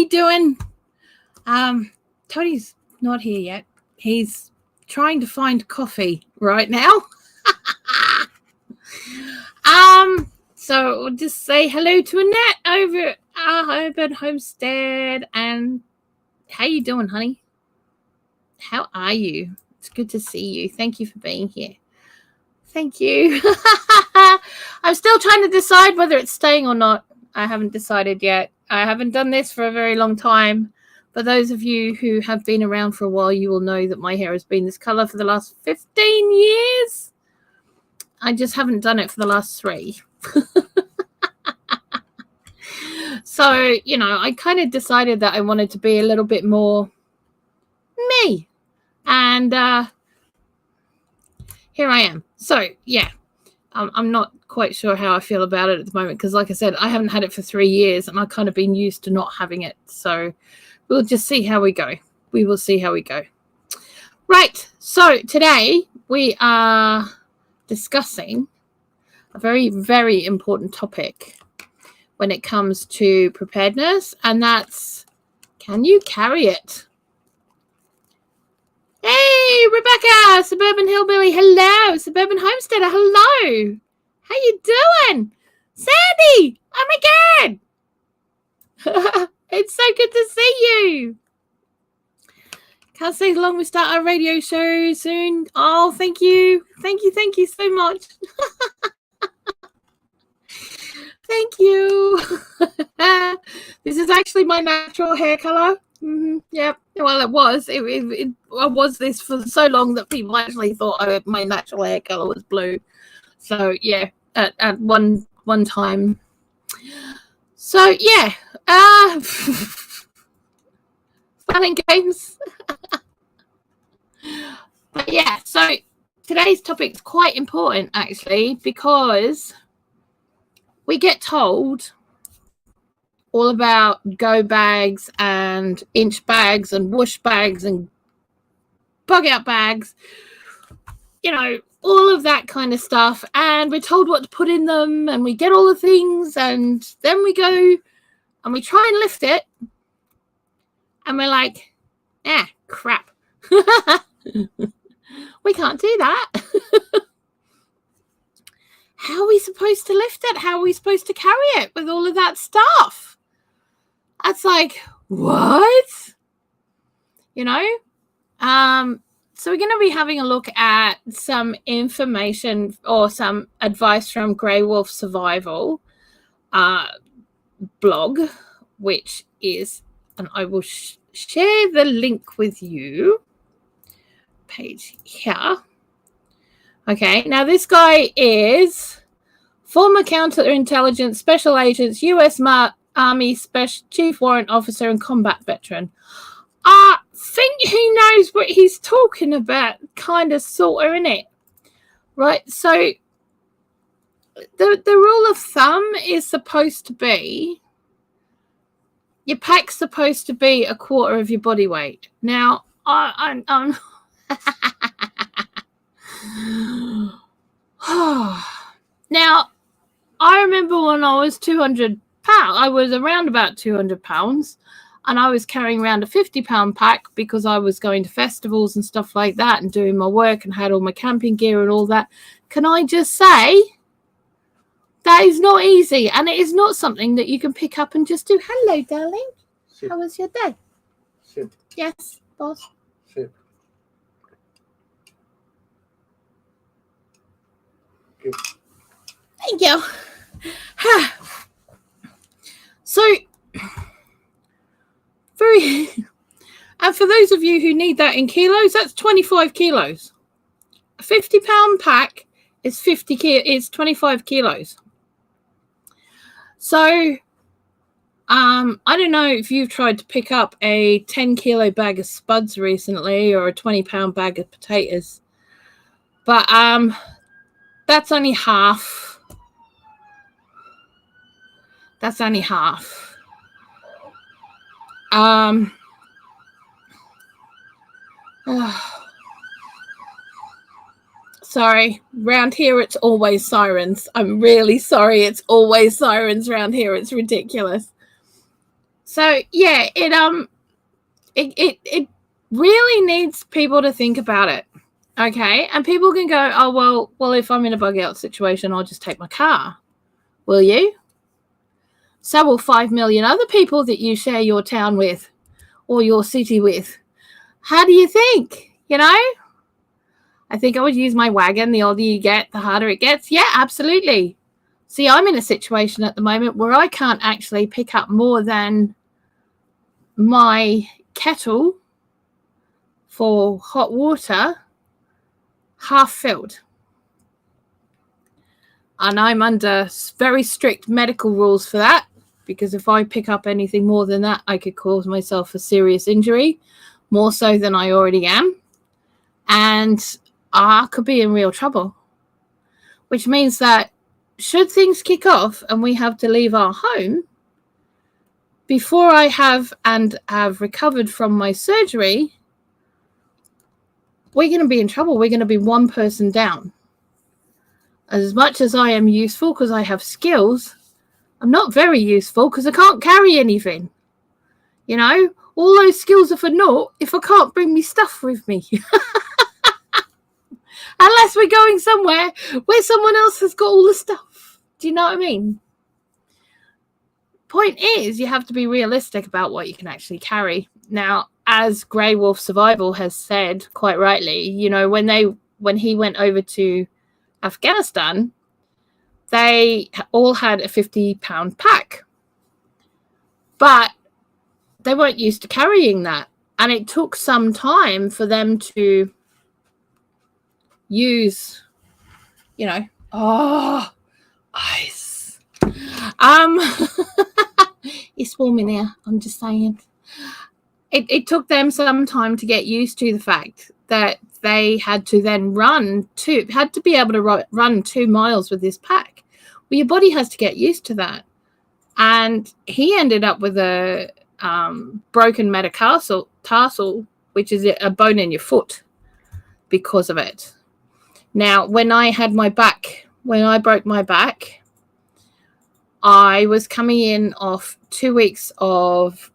we doing? Tony's not here yet. He's trying to find coffee right now. So we'll just say hello to Annette over at our urban homestead. And how you doing, honey? How are you? It's good to see you. Thank you for being here. Thank you. I'm still trying to decide whether it's staying or not. I haven't decided yet. I haven't done this for a very long time. But those of you who have been around for a while, you will know that my hair has been this color for the last 15 years. I just haven't done it for the last 3. So, you know, I kind of decided that I wanted to be a little bit more me. And here I am. So, yeah, I'm not quite sure how I feel about it at the moment because, like I said, I haven't had it for 3 years and I've kind of been used to not having it. So we'll just see how we go. We will see how we go. Right. So today we are discussing a very, very important topic when it comes to preparedness, and that's, can you carry it? Hey, Rebecca, Suburban Hillbilly, hello. Suburban Homesteader, hello. How you doing? Sandy, oh my God. It's so good to see you. Can't stay long. We start our radio show soon. Oh, thank you. Thank you so much. Thank you. This is actually my natural hair color. Yep. Well, it was. I was this for so long that people actually thought my natural hair color was blue. So yeah, at one time. So yeah, fun and games. But yeah, so today's topic is quite important actually because we get told all about go bags and inch bags and whoosh bags and bug out bags, you know, all of that kind of stuff. And we're told what to put in them and we get all the things and then we go and we try and lift it and we're like, crap. We can't do that. How are we supposed to lift it? How are we supposed to carry it with all of that stuff? That's like, what? You know? So we're going to be having a look at some information or some advice from Grey Wolf Survival blog, which is, and I will share the link with you. Page here. Okay, now this guy is former counterintelligence special agent, U.S. Army Chief Warrant Officer and combat veteran. I think he knows what he's talking about, kind of, sort of, innit? Right, so the rule of thumb is supposed to be your pack's supposed to be 1/4 of your body weight. Now, I'm now, I remember when I was 200 pounds, I was around about 200 pounds, and I was carrying around a 50-pound pack because I was going to festivals and stuff like that and doing my work and had all my camping gear and all that. Can I just say, that is not easy, and it is not something that you can pick up and just do. Hello, darling. Ship. How was your day? Ship. Yes, boss. Ship. Good. Thank you. So, and for those of you who need that in kilos, that's 25 kilos. A 50-pound pack is 25 kilos. So, I don't know if you've tried to pick up a 10-kilo bag of spuds recently or a 20-pound bag of potatoes, but that's only half. That's only half. Sorry, round here it's always sirens. I'm really sorry, it's always sirens round here. It's ridiculous. So yeah, it really needs people to think about it. Okay, and people can go, oh well, if I'm in a bug out situation, I'll just take my car. Will you? So will 5 million other people that you share your town with or your city with. How do you think? You know? I think I would use my wagon. The older you get, the harder it gets. Yeah, absolutely. See, I'm in a situation at the moment where I can't actually pick up more than my kettle for hot water half filled. And I'm under very strict medical rules for that, because if I pick up anything more than that, I could cause myself a serious injury, more so than I already am. And I could be in real trouble, which means that should things kick off and we have to leave our home, before I have recovered from my surgery, we're going to be in trouble. We're going to be one person down. As much as I am useful because I have skills, I'm not very useful because I can't carry anything. You know, all those skills are for naught if I can't bring me stuff with me. Unless we're going somewhere where someone else has got all the stuff. Do you know what I mean? Point is, you have to be realistic about what you can actually carry. Now, as Grey Wolf Survival has said quite rightly, you know, when he went over to Afghanistan, they all had a 50-pound pack. But they weren't used to carrying that. And it took some time for them to use, you know, ice. It's warm in there, I'm just saying. It took them some time to get used to the fact that they had to then had to be able to run 2 miles with this pack. Well, your body has to get used to that. And he ended up with a broken metatarsal, which is a bone in your foot, because of it. Now, when I broke my back, I was coming in off 2 weeks of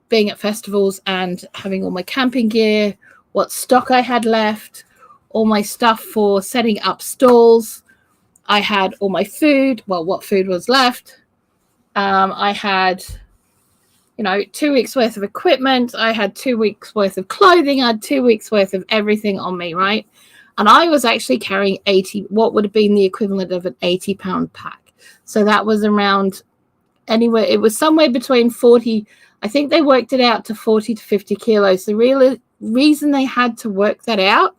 being at festivals and having all my camping gear, what stock I had left, all my stuff for setting up stalls. I had all my food, well, what food was left. I had, 2 weeks worth of equipment. I had 2 weeks worth of clothing. I had 2 weeks worth of everything on me, right? And I was actually carrying what would have been the equivalent of an 80-pound pack. So that was around anywhere. It was somewhere between 40. I think they worked it out to 40 to 50 kilos. The real reason they had to work that out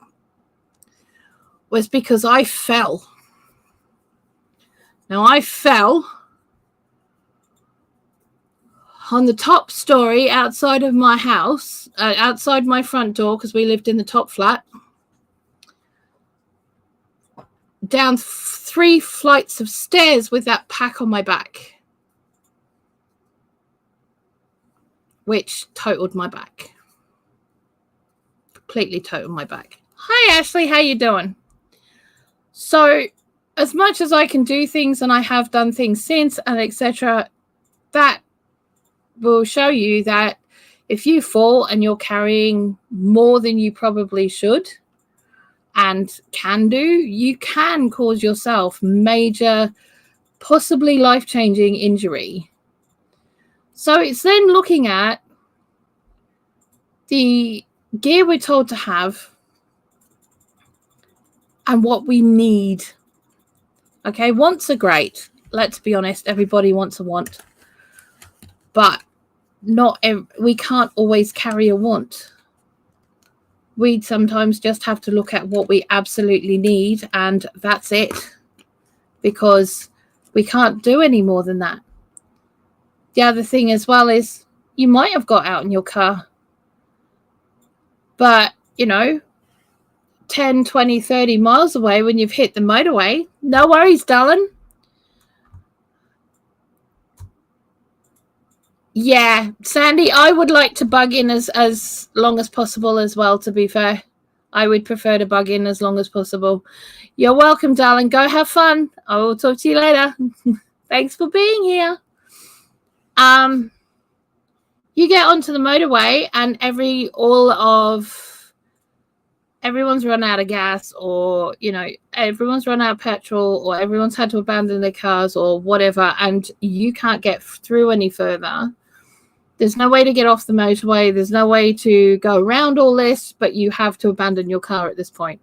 was because I fell. Now, I fell on the top story outside of my house, outside my front door, because we lived in the top flat, down 3 flights of stairs with that pack on my back, which totaled my back. Completely totaled my back. Hi, Ashley. How you doing? So, as much as I can do things, and I have done things since, and etc., that will show you that if you fall and you're carrying more than you probably should and can do, you can cause yourself major, possibly life-changing injury. So it's then looking at the gear we're told to have and what we need. Okay, wants are great. Let's be honest, everybody wants a want. But we can't always carry a want. We sometimes just have to look at what we absolutely need, and that's it. Because we can't do any more than that. The other thing as well is you might have got out in your car, but, 10, 20, 30 miles away when you've hit the motorway, no worries, darling. Yeah, Sandy, I would like to bug in as long as possible as well, to be fair. I would prefer to bug in as long as possible. You're welcome, darling. Go have fun. I will talk to you later. Thanks for being here. You get onto the motorway and everyone's run out of gas, or everyone's run out of petrol, or everyone's had to abandon their cars or whatever, and you can't get through any further. There's no way to get off the motorway. There's no way to go around all this, but you have to abandon your car at this point.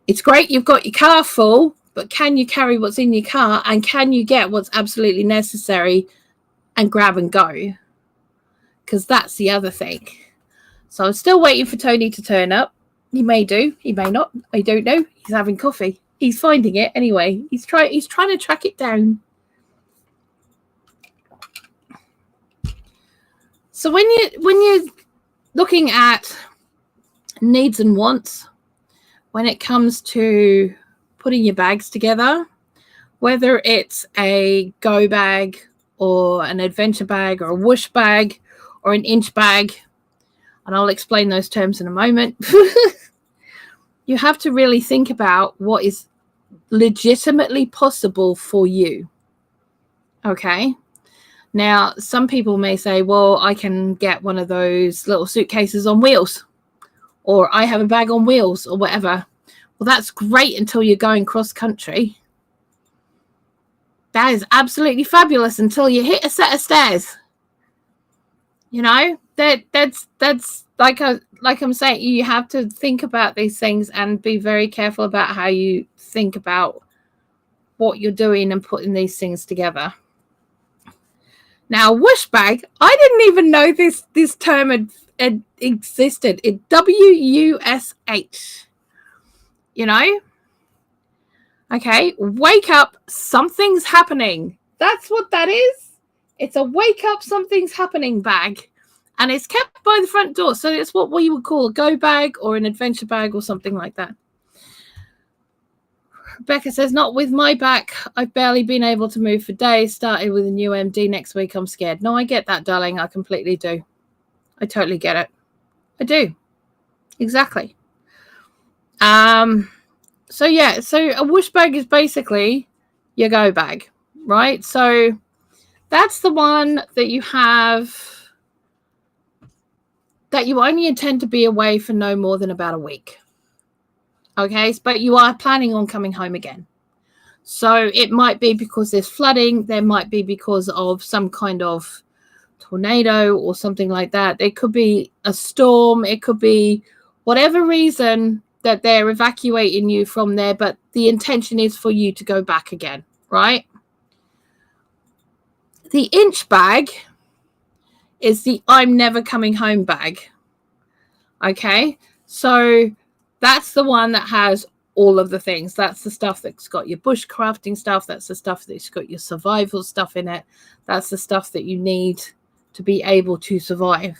It's great you've got your car full, but can you carry what's in your car, and can you get what's absolutely necessary and grab and go? Because that's the other thing. So I'm still waiting for Tony to turn up. He may do, he may not. I don't know. He's having coffee. He's finding it anyway. He's trying to track it down. So when you're looking at needs and wants, when it comes to putting your bags together, whether it's a go bag or an adventure bag or a whoosh bag or an inch bag, and I'll explain those terms in a moment, you have to really think about what is legitimately possible for you. Okay? Now, some people may say, well, I can get one of those little suitcases on wheels, or I have a bag on wheels, or whatever. Well, that's great until you're going cross country. That is absolutely fabulous until you hit a set of stairs. That's like I'm saying, you have to think about these things and be very careful about how you think about what you're doing and putting these things together. Now, whoosh bag, I didn't even know this term had existed. It WUSH. Okay, wake up, something's happening. That's what that is. It's a wake up, something's happening bag. And it's kept by the front door. So it's what we would call a go bag or an adventure bag or something like that. Rebecca says, not with my back. I've barely been able to move for days. Started with a new MD next week. I'm scared. No, I get that, darling. I completely do. I totally get it. I do. Exactly. So a whoosh bag is basically your go bag, right? So that's the one that you have, that you only intend to be away for no more than about a week. Okay, but you are planning on coming home again. So it might be because there's flooding. There might be because of some kind of tornado or something like that. It could be a storm. It could be whatever reason that they're evacuating you from there, but the intention is for you to go back again, right? The inch bag is the I'm never coming home bag. Okay, so that's the one that has all of the things. That's the stuff that's got your bushcrafting stuff. That's the stuff that's got your survival stuff in it. That's the stuff that you need to be able to survive.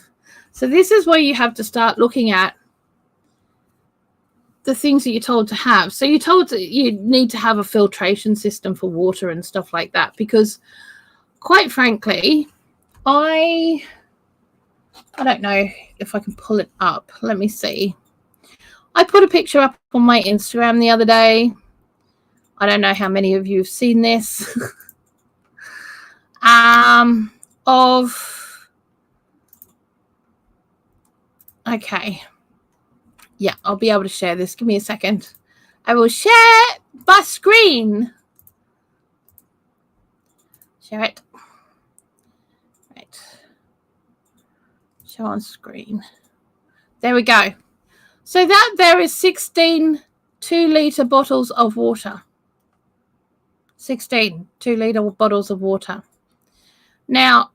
So this is where you have to start looking at the things that you're told to have. So you're told that you need to have a filtration system for water and stuff like that, because quite frankly, I don't know if I can pull it up. Let me see. I put a picture up on my Instagram the other day. I don't know how many of you have seen this. Okay. Yeah, I'll be able to share this. Give me a second. I will share my screen. Share it. Right. Show on screen. There we go. So that there is 16 2-litre bottles of water. 16 2-litre bottles of water. Now,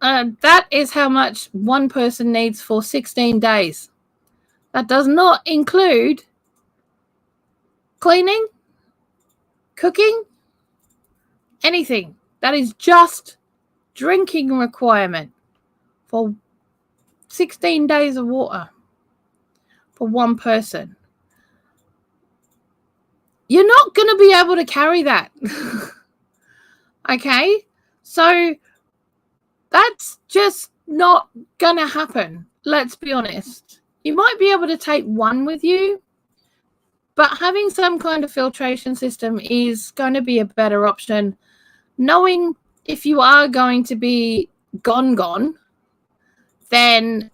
that is how much one person needs for 16 days. That does not include cleaning, cooking, anything. That is just drinking requirement for 16 days of water for one person. You're not going to be able to carry that. Okay? So that's just not going to happen. Let's be honest. You might be able to take one with you, but having some kind of filtration system is going to be a better option. Knowing if you are going to be gone, then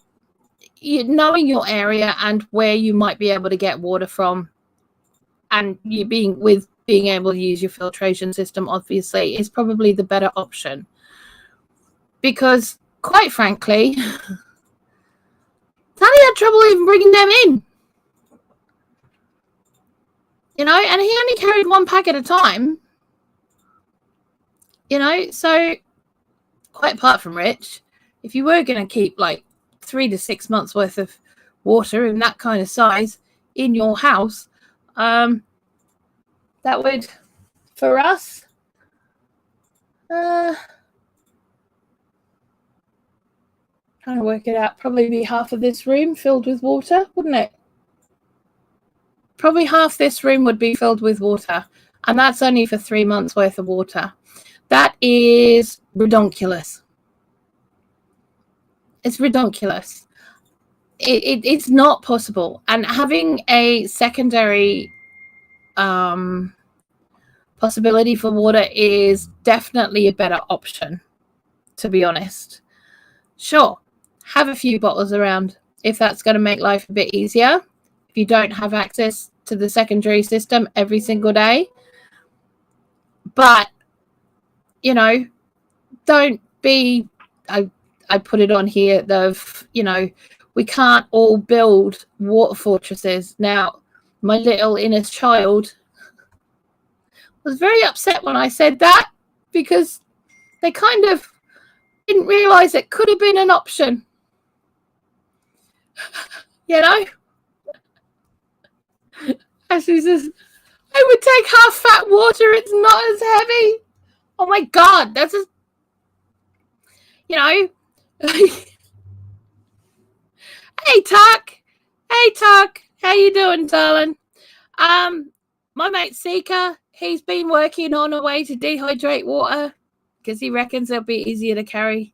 knowing your area and where you might be able to get water from, and you being able to use your filtration system, obviously, is probably the better option. Because, quite frankly, Danny had trouble even bringing them in. And he only carried one pack at a time. So quite apart from Rich, if you were going to keep like 3 to 6 months worth of water in that kind of size in your house, that would, for us, trying to work it out, probably be half of this room filled with water, wouldn't it? Probably half this room would be filled with water, and that's only for 3 months worth of water. That is redonkulous. It's redonkulous. It's not possible. And having a secondary possibility for water is definitely a better option, to be honest. Sure, have a few bottles around if that's going to make life a bit easier. If you don't have access to the secondary system every single day. But, don't be, I put it on here, we can't all build water fortresses. Now, my little inner child was very upset when I said that, because they kind of didn't realize it could have been an option. And she says, I would take half fat water, it's not as heavy. Oh my God, that's just, Hey, Tuck. How you doing, darling? My mate Seeker, he's been working on a way to dehydrate water because he reckons it'll be easier to carry.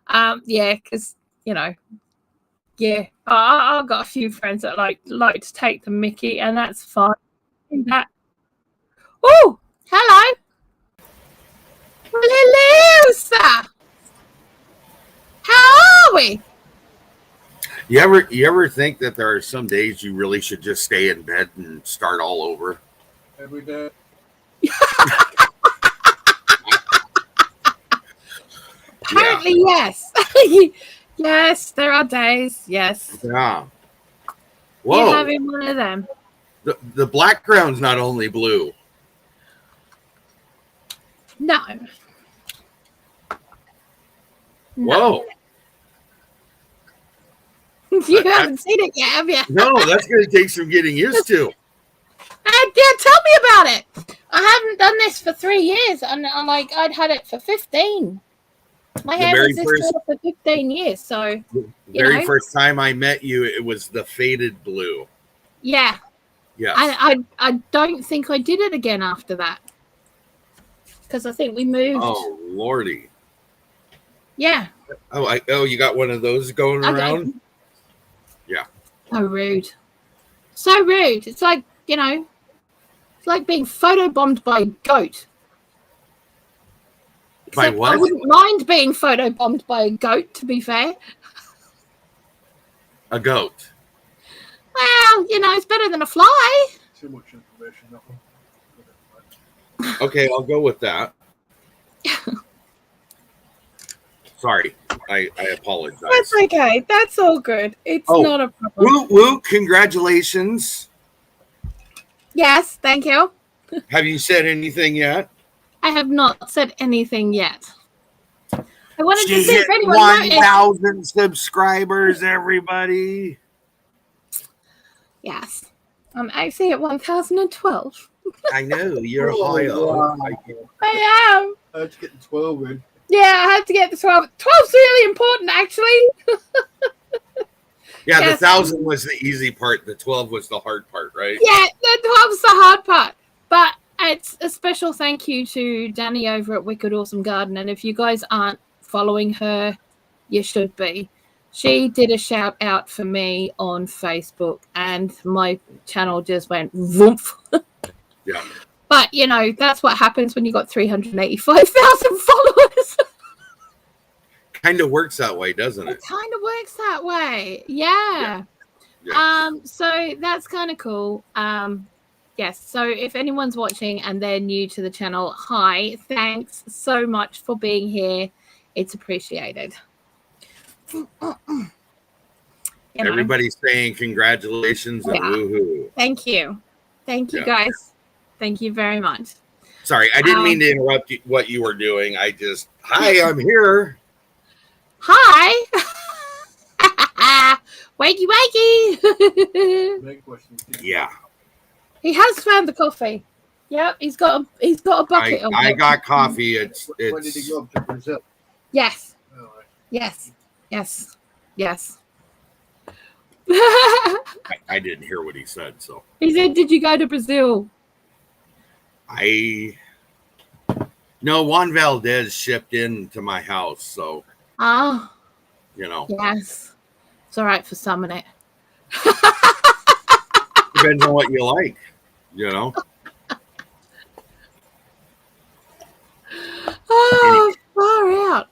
Because I've got a few friends that like to take the mickey, and that's fine. Oh, hello. Well, hello, sir. How are we? You ever think that there are some days you really should just stay in bed and start all over? Every day. Apparently, yes. Yes, there are days. Yes. Yeah. Whoa. You're having one of them. The background's not only blue. No. Whoa. You haven't seen it yet, have you? No, that's going to take some getting used to. Yeah, tell me about it. I haven't done this for 3 years, and I'd had it for 15. My hair was this color for 15 years, so the very first time I met you, it was the faded blue. Yeah. Yeah. I don't think I did it again after that, because I think we moved. Oh Lordy. Yeah. Oh, you got one of those going around? Yeah. So rude. So rude. It's like, it's like being photobombed by a goat. By what? I wouldn't mind being photobombed by a goat, to be fair. A goat. Well, it's better than a fly. Too much information, that one. Okay, I'll go with that. Sorry, I apologize. That's okay. That's all good. It's not a problem. Woo woo! Congratulations. Yes, thank you. Have you said anything yet? I have not said anything yet. I wanted to see hit if anyone 1,000 subscribers, everybody. Yes. I'm actually at 1,012. I know, you're high wow. I am. I had to get the 12 in. Yeah, I had to get the 12. 12's really important, actually. Yeah, Yes. the 1,000 was the easy part. The 12 was the hard part, right? Yeah, the 12's the hard part. But it's a special thank you to Danny over at Wicked Awesome Garden. And if you guys aren't following her, you should be. She did a shout out for me on Facebook, and my channel just went woof. Yeah. But, that's what happens when you got 385,000 followers. kind of works that way, doesn't It it? kind of works that way. Yeah. Yeah. So that's kind of cool. Yes. So if anyone's watching and they're new to the channel, hi, thanks so much for being here. It's appreciated. You know. Everybody's saying congratulations and Yeah. woohoo. Thank you. Thank you, Yeah. guys. Thank you very much. Sorry, I didn't mean to interrupt what you were doing. Hi, I'm here. Hi. Wakey, wakey. Make questions. Yeah. He has found the coffee. Yep, he's got a bucket of I it. got coffee. When did he go up to Brazil? Yes. Oh, right. Yes. Yes. Yes. I didn't hear what he said, so He said, "Did you go to Brazil?" No, Juan Valdez shipped into my house, so Oh, yes. It's all right for some in it. Depends on what you like, Oh, far out.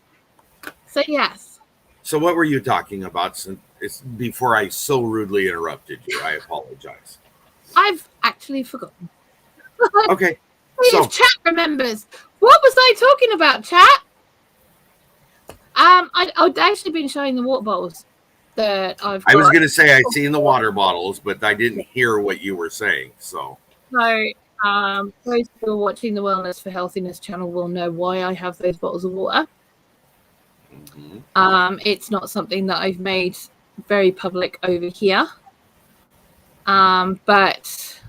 So yes. So what were you talking about? It's before I so rudely interrupted you. I apologize. I've actually forgotten. Okay. See if chat remembers. What was I talking about, chat? I'd actually been showing the water bottles that I've got. I was going to say I'd seen the water bottles, but I didn't hear what you were saying. So those who are watching the Wellness for Healthiness channel will know why I have those bottles of water. It's not something that I've made very public over here. But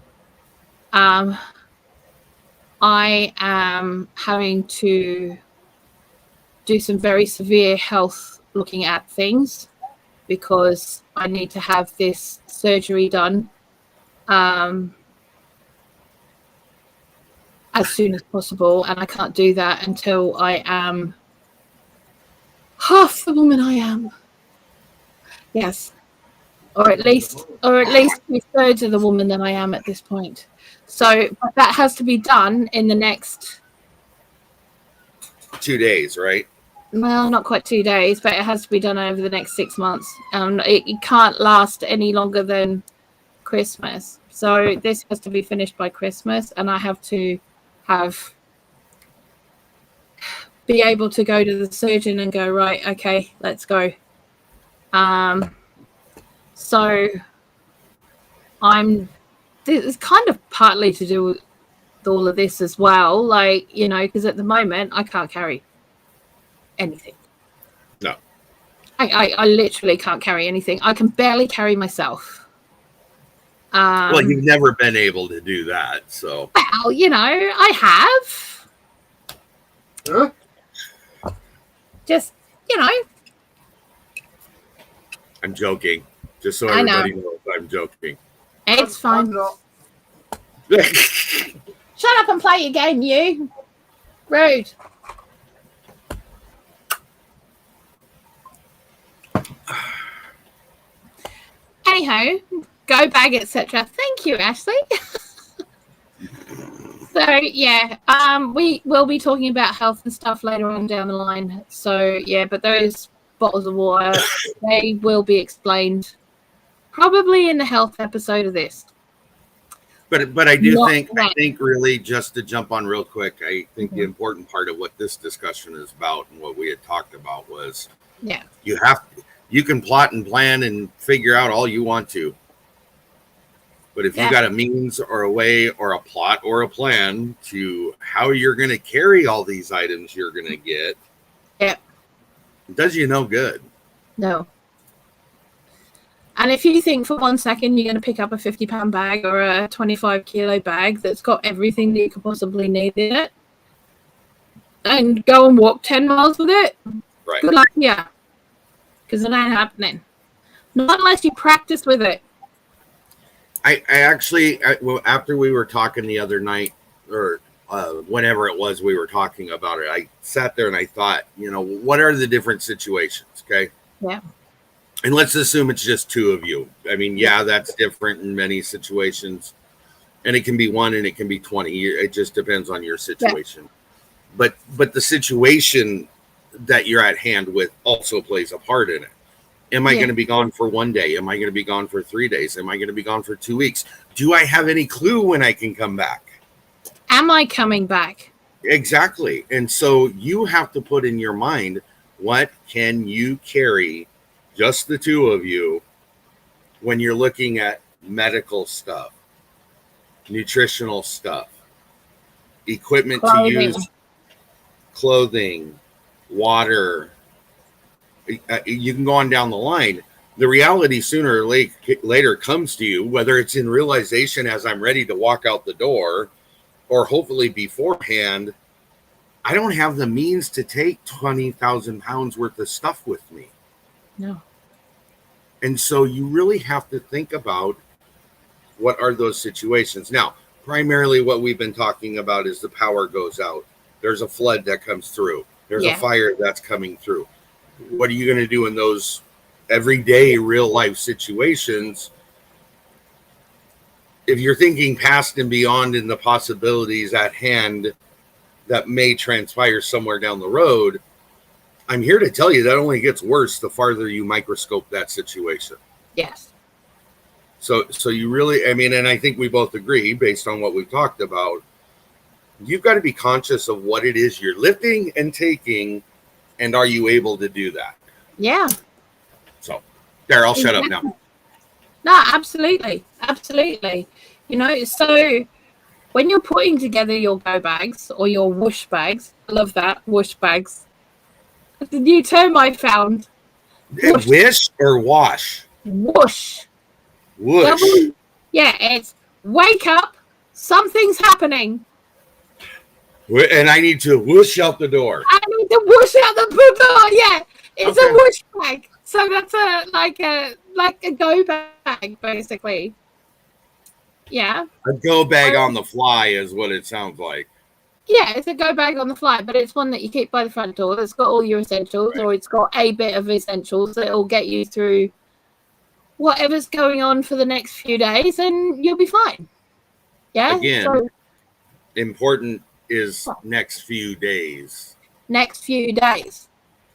I am having to do some very severe health looking at things because I need to have this surgery done as soon as possible, and I can't do that until I am half the woman I am. Yes. Or at least 2/3 of the woman that I am at this point. So that has to be done in the next 2 days, right? Well, not quite 2 days, but it has to be done over the next 6 months. It can't last any longer than Christmas. So this has to be finished by Christmas, and I have to be able to go to the surgeon and go, right, okay, let's go. So it's kind of partly to do with all of this as well, like, because at the moment I can't carry anything. No. I literally can't carry anything. I can barely carry myself. Well, you've never been able to do that, so. Well, I have. Huh? Just, I'm joking. Just so everybody knows I'm joking. It's fine. Shut up and play your game, you. Rude. Anyhow, go bag, etc. Thank you, Ashley. So yeah, we will be talking about health and stuff later on down the line. So yeah, but those bottles of water, they will be explained probably in the health episode of this. But I think really, just to jump on real quick, I think the important part of what this discussion is about and what we had talked about was you can plot and plan and figure out all you want to. But if you got a means or a way or a plot or a plan to how you're going to carry all these items you're going to get, it does you no good. No. And if you think for 1 second you're going to pick up a 50-pound bag or a 25-kilo bag that's got everything that you could possibly need in it and go and walk 10 miles with it, right? Good luck, because it ain't happening. Not unless you practice with it. I actually, after we were talking the other night, or whenever it was we were talking about it, I sat there and I thought, what are the different situations, okay? Yeah. And let's assume it's just two of you. I mean, that's different in many situations. And it can be 1 and it can be 20. It just depends on your situation. Yeah. But the situation that you're at hand with also plays a part in it. Am I going to be gone for 1 day? Am I going to be gone for 3 days? Am I going to be gone for 2 weeks? Do I have any clue when I can come back? Am I coming back? Exactly. And so you have to put in your mind, what can you carry, just the two of you, when you're looking at medical stuff, nutritional stuff, equipment to use, clothing, water. You can go on down the line. The reality sooner or later comes to you, whether it's in realization as I'm ready to walk out the door, or hopefully beforehand. I don't have the means to take 20,000 pounds worth of stuff with me. No. And so you really have to think about what are those situations. Now, primarily what we've been talking about is the power goes out. There's a flood that comes through. There's a fire that's coming through. What are you going to do in those everyday real life situations? If you're thinking past and beyond in the possibilities at hand that may transpire somewhere down the road, I'm here to tell you that only gets worse the farther you microscope that situation. Yes. So you really, I mean, and I think we both agree based on what we've talked about, you've got to be conscious of what it is you're lifting and taking, and are you able to do that? Yeah. So there, I'll shut up now. No, absolutely. Absolutely. You know, so when you're putting together your go bags or your whoosh bags, I love that, whoosh bags. It's a new term I found. Whoosh. Wish or wash? Whoosh. Whoosh. Yeah, it's wake up, something's happening. And I need to whoosh out the door. I need to whoosh out the door, yeah. It's a whoosh bag. So that's like a go bag, basically. Yeah. A go bag on the fly is what it sounds like. Yeah, it's a go bag on the fly, but it's one that you keep by the front door. It's got all your essentials, or it's got a bit of essentials that will get you through whatever's going on for the next few days, and you'll be fine. Yeah. Again, important is next few days. Next few days.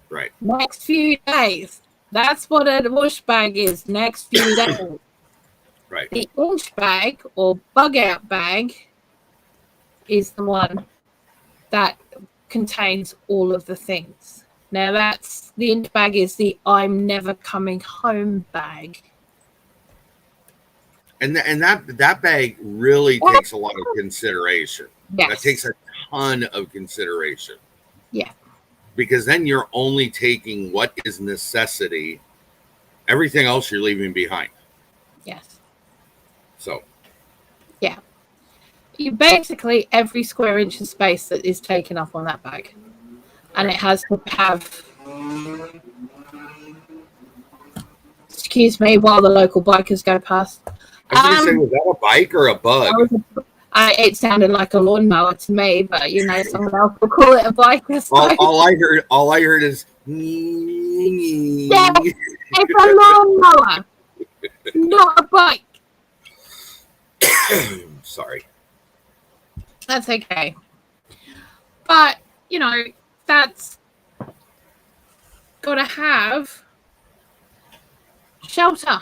Right. Next few days. That's what a whoosh bag is. Next few days. Right. The inch bag or bug out bag is the one that contains all of the things. Now that's the inch bag is the I'm never coming home bag. And that bag really takes a lot of consideration. Yes. That takes a ton of consideration. Yeah. Because then you're only taking what is necessity. Everything else you're leaving behind. Yes. So. Yeah. You basically every square inch of space that is taken up on that bag. And it has to have, excuse me, while the local bikers go past. I was going to say, was that a bike or a bug? It sounded like a lawnmower to me, but you know, someone else will call it a bike. All I heard is yeah, it's a lawnmower, not a bike. Sorry. That's okay. But you know, that's got to have shelter.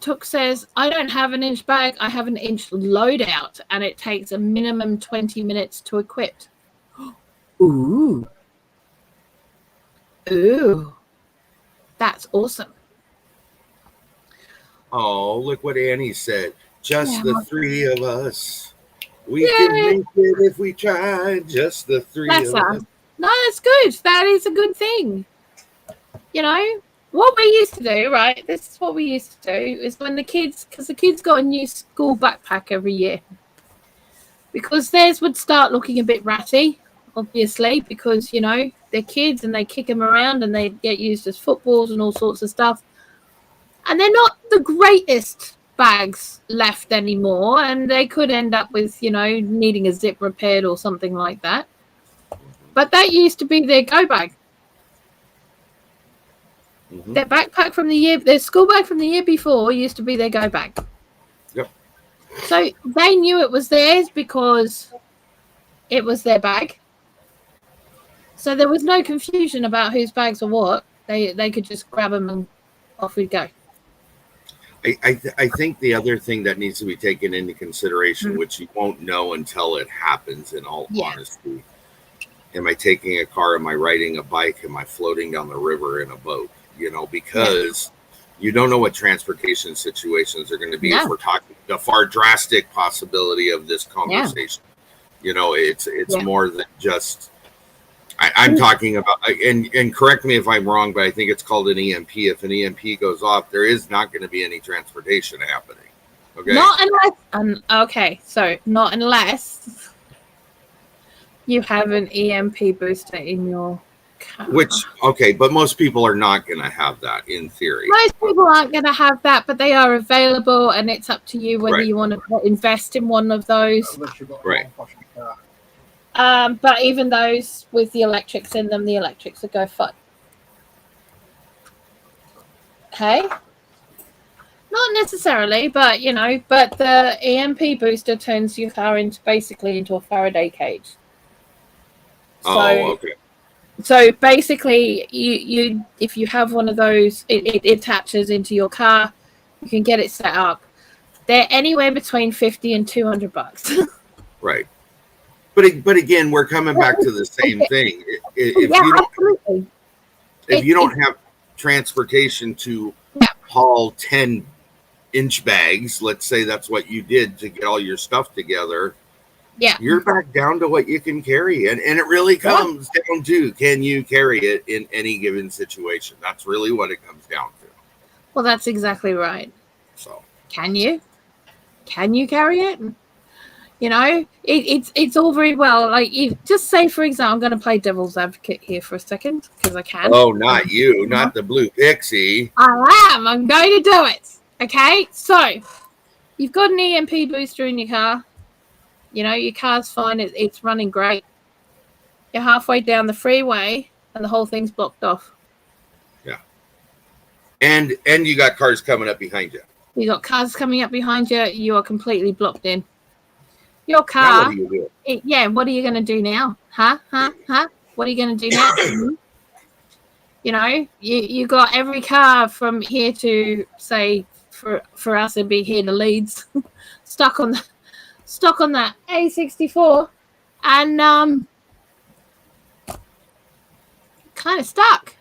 Took says, I don't have an inch bag, I have an inch loadout, and it takes a minimum 20 minutes to equip. Ooh. Ooh. That's awesome. Oh, look what Annie said. Just the three of us. We can make it if we try. Just the three of us. No, that's good. That is a good thing. You know? What we used to do, right? This is what we used to do is when the kids, because the kids got a new school backpack every year, because theirs would start looking a bit ratty, obviously, because, you know, they're kids and they kick them around and they get used as footballs and all sorts of stuff. And they're not the greatest bags left anymore, and they could end up with, you know, needing a zip repaired or something like that. But that used to be their go bag. Mm-hmm. Their backpack from the year, their school bag from the year before used to be their go bag. Yep. So they knew it was theirs because it was their bag. So there was no confusion about whose bags were what. They could just grab them and off we'd go. I think the other thing that needs to be taken into consideration, which you won't know until it happens, in all honesty, am I taking a car? Am I riding a bike? Am I floating down the river in a boat? You know, because you don't know what transportation situations are going to be. If we're talking the far drastic possibility of this conversation, you know, it's more than just. I'm talking about, and correct me if I'm wrong, but I think it's called an EMP. If an EMP goes off, there is not going to be any transportation happening. Okay. Not unless. So not unless you have an EMP booster in your car. But most people are not going to have that in theory. Most people aren't going to have that, but they are available, and it's up to you whether you want to invest in one of those. Right. But even those with the electrics in them, the electrics would go fun. Okay? Not necessarily, but but the EMP booster turns your car into a Faraday cage. Okay. So basically, you if you have one of those, it attaches into your car. You can get it set up. They're anywhere between $50 and $200. Right. But again, we're coming back to the same thing. If you don't have transportation to haul 10-inch bags, let's say that's what you did to get all your stuff together. Yeah, you're back down to what you can carry, and it really comes down to, can you carry it in any given situation? That's really what it comes down to. Well, that's exactly right. So, can you carry it? It's all very well. Like, just say, for example, I'm going to play devil's advocate here for a second because I can. Oh, not you, not the Blue Pixie. I'm going to do it. Okay, so you've got an EMP booster in your car. Your car's fine. It's running great. You're halfway down the freeway and the whole thing's blocked off. Yeah. And you got cars coming up behind you. You got cars coming up behind you. You are completely blocked in. Your car. Now what do you do? What are you going to do now? Huh? What are you going to do now? You got every car from here to, say, for us it'd be here to Leeds, stuck on that A64, and kind of stuck.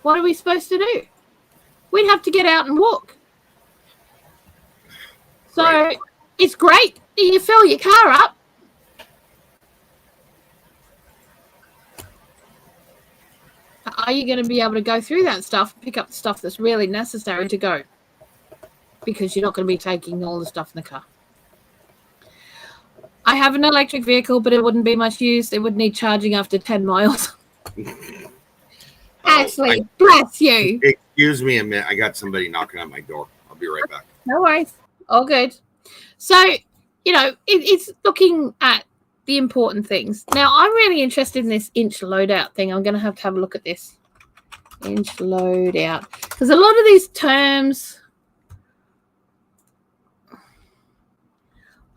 What are we supposed to do? We'd have to get out and walk. So it's great. You fill your car up. Are you going to be able to go through that stuff and pick up the stuff that's really necessary to go? Because you're not going to be taking all the stuff in the car. I have an electric vehicle, but it wouldn't be much use. It would need charging after 10 miles. Ashley, bless you. Excuse me a minute. I got somebody knocking on my door. I'll be right back. No worries. All good. So, it's looking at the important things. Now, I'm really interested in this inch loadout thing. I'm going to have a look at this. Inch loadout. Because a lot of these terms,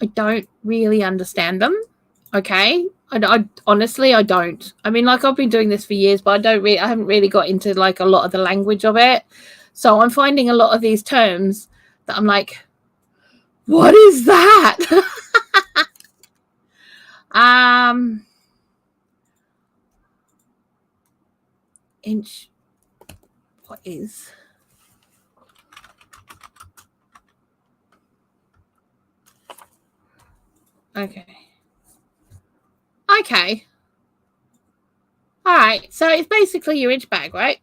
I don't really understand them. Okay? I honestly, I don't. I mean, like, I've been doing this for years, but I haven't really got into, like, a lot of the language of it. So I'm finding a lot of these terms that I'm like, what is that? Inch. What is? Okay. All right. So it's basically your inch bag, right?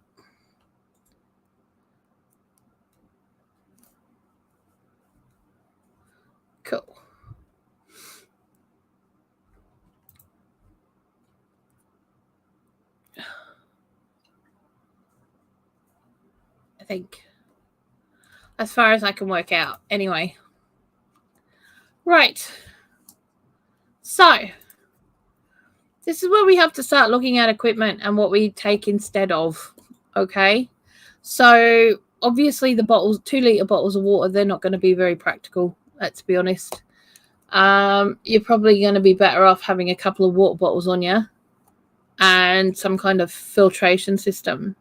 Cool. I think. As far as I can work out. Anyway. Right. So, this is where we have to start looking at equipment and what we take instead of. Okay? So, obviously the bottles, 2-litre bottles of water, they're not going to be very practical. Let's be honest. you're probably going to be better off having a couple of water bottles on you and some kind of filtration system.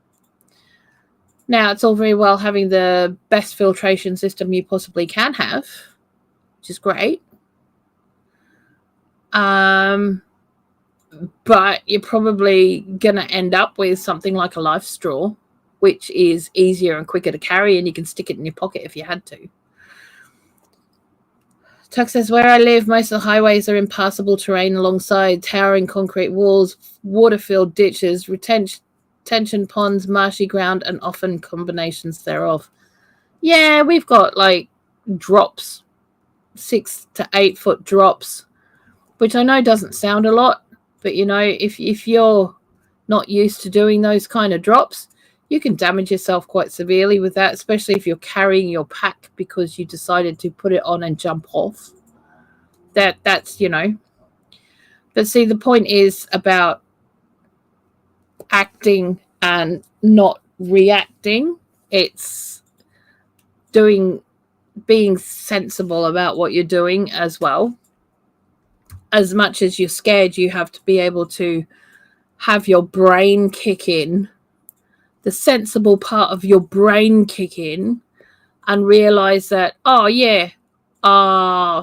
Now, it's all very well having the best filtration system you possibly can have, which is great. But you're probably going to end up with something like a life straw, which is easier and quicker to carry, and you can stick it in your pocket if you had to. Tuck says, where I live, most of the highways are impassable terrain alongside towering concrete walls, water-filled ditches, retention ponds, marshy ground, and often combinations thereof. Yeah, we've got like drops, 6 to 8 foot drops, which I know doesn't sound a lot, but you know, if you're not used to doing those kind of drops, you can damage yourself quite severely with that, especially if you're carrying your pack because you decided to put it on and jump off. That's, you know. But see, the point is about acting and not reacting. It's being sensible about what you're doing as well. As much as you're scared, you have to be able to have your brain kick in, the sensible part of your brain kick in, and realize that,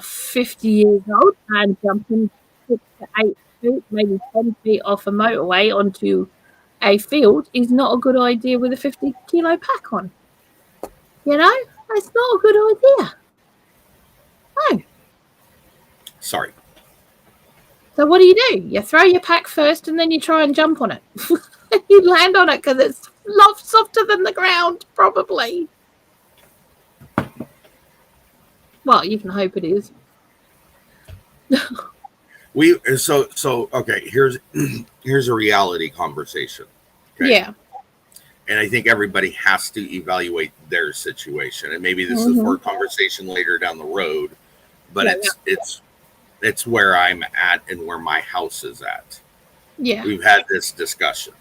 50 years old and jumping 6 to 8 feet, maybe 10 feet off a motorway onto a field is not a good idea with a 50-kilo pack on. You know, that's not a good idea. No. Sorry. So what do? You throw your pack first and then you try and jump on it. You land on it because it's a lot softer than the ground, probably. Well, you can hope it is. Okay, here's a reality conversation. Okay? Yeah. And I think everybody has to evaluate their situation. And maybe this is for a conversation later down the road, but it's where I'm at and where my house is at. Yeah. We've had this discussion.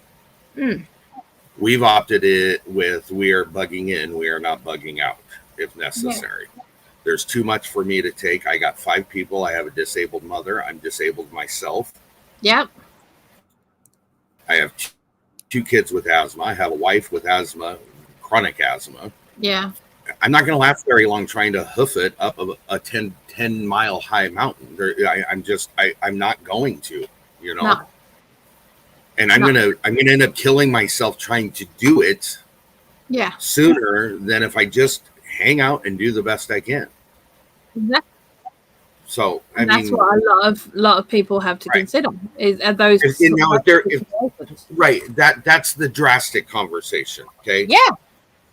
We've opted it with we are bugging in, we are not bugging out if necessary. Yeah. There's too much for me to take. I got 5 people. I have a disabled mother. I'm disabled myself. Yep. I have 2 kids with asthma. I have a wife with asthma, chronic asthma. Yeah. I'm not going to last very long trying to hoof it up a 10 mile high mountain. I'm not going to, you know. No. And I'm going to end up killing myself trying to do it. Yeah. Sooner than if I just hang out and do the best I can. Exactly. So that's what a lot of people have to consider is those. That's the drastic conversation. Okay. Yeah.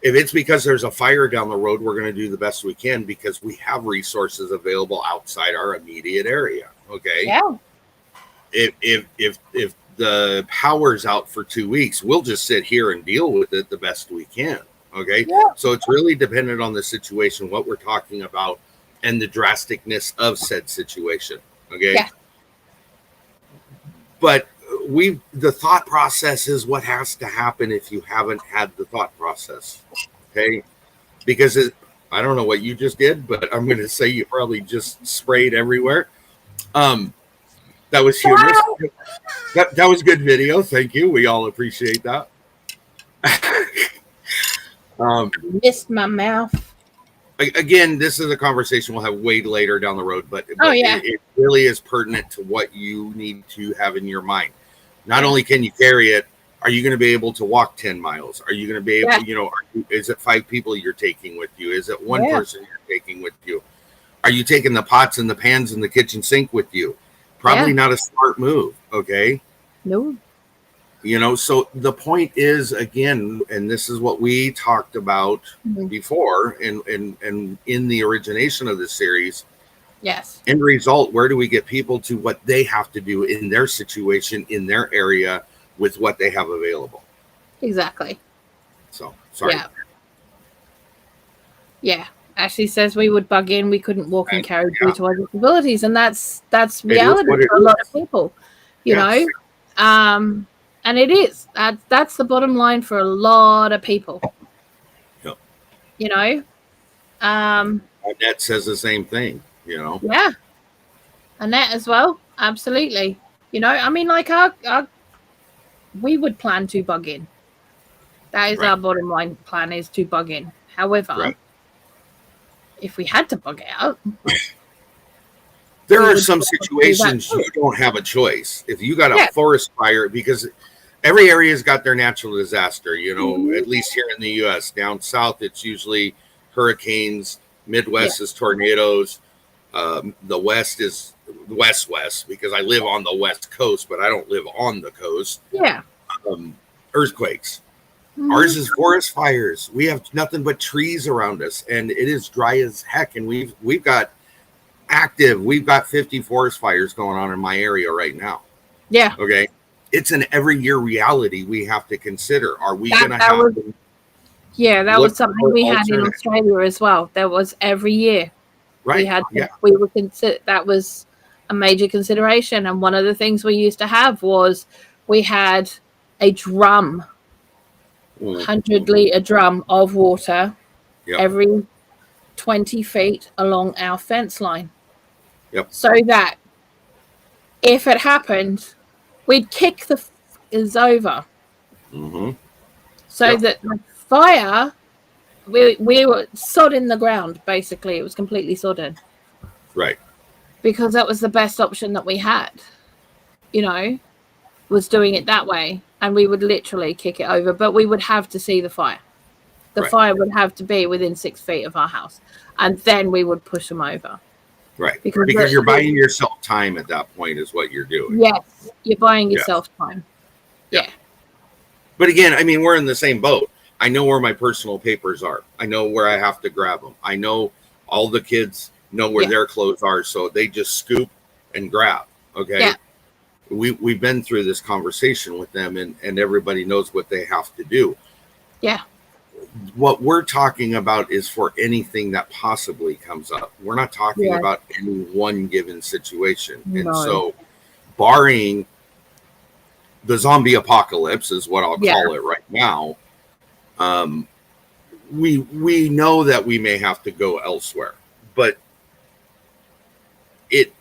If it's because there's a fire down the road, we're going to do the best we can because we have resources available outside our immediate area. Okay. Yeah. If the power's out for 2 weeks, we'll just sit here and deal with it the best we can. Okay. Yeah. So it's really dependent on the situation, what we're talking about, and the drasticness of said situation. Okay. Yeah. But the thought process is what has to happen if you haven't had the thought process. Okay. Because I don't know what you just did, but I'm going to say you probably just sprayed everywhere. That was humorous. That was good video. Thank you. We all appreciate that. Missed my mouth. Again, this is a conversation we'll have way later down the road, but it really is pertinent to what you need to have in your mind. Not only can you carry it, are you going to be able to walk 10 miles? Are you going to be able, is it 5 people you're taking with you? Is it one person you're taking with you? Are you taking the pots and the pans and the kitchen sink with you? Probably not a smart move. Okay. No. So the point is, again, and this is what we talked about before and in the origination of this series. Yes. End result, where do we get people to what they have to do in their situation, in their area, with what they have available? Exactly. So, sorry. Yeah. Ashley says we would bug in. We couldn't walk and carry due to our disabilities. And that's reality for a lot of people, you know. And it is. That's the bottom line for a lot of people. Yep. You know. Net says the same thing, you know. Yeah. A net as well. Absolutely. You know, I mean, like we would plan to bug in. That is Right. our bottom line plan, is to bug in. However, Right. if we had to bug out, there we are would some do situations that you too. don't have a choice. If you got a Yeah. forest fire, because every area's got their natural disaster, you know, Mhm. at least here in the US. Down south, it's usually hurricanes, Midwest is tornadoes, the West is west because I live on the West Coast, but I don't live on the coast. Yeah. Earthquakes. Mhm. Ours is forest fires. We have nothing but trees around us, and it is dry as heck. And we've got 50 forest fires going on in my area right now. Yeah. Okay, it's an every year reality we have to consider. Are we going to That have? was, yeah, that was look something for we had in alternate- Australia as well. There was every year we Right? had. Yeah. We were consider that was a major consideration, and one of the things we used to have was we had a drum, 100-liter drum of water Yep. every 20 feet along our fence line. Yep. So that if it happened, we'd kick the is over. Mm-hmm. So Yep. that the fire, we were sod in the ground, basically. It was completely sodded. Right. Because that was the best option that we had, you know, was doing it that way. And we would literally kick it over, but we would have to see the fire. The Right. fire would have to be within 6 feet of our house. And then we would push them over. Right. Because you're buying yourself time at that point is what you're doing. Yes. You're buying yourself time. Yeah. But again, I mean, we're in the same boat. I know where my personal papers are. I know where I have to grab them. I know all the kids know where their clothes are, so they just scoop and grab. Okay. Yeah. We've been through this conversation with them, and everybody knows what they have to do. Yeah. What we're talking about is for anything that possibly comes up. We're not talking about any one given situation. No. And so, barring the zombie apocalypse is what I'll call it right now, we know that we may have to go elsewhere, but it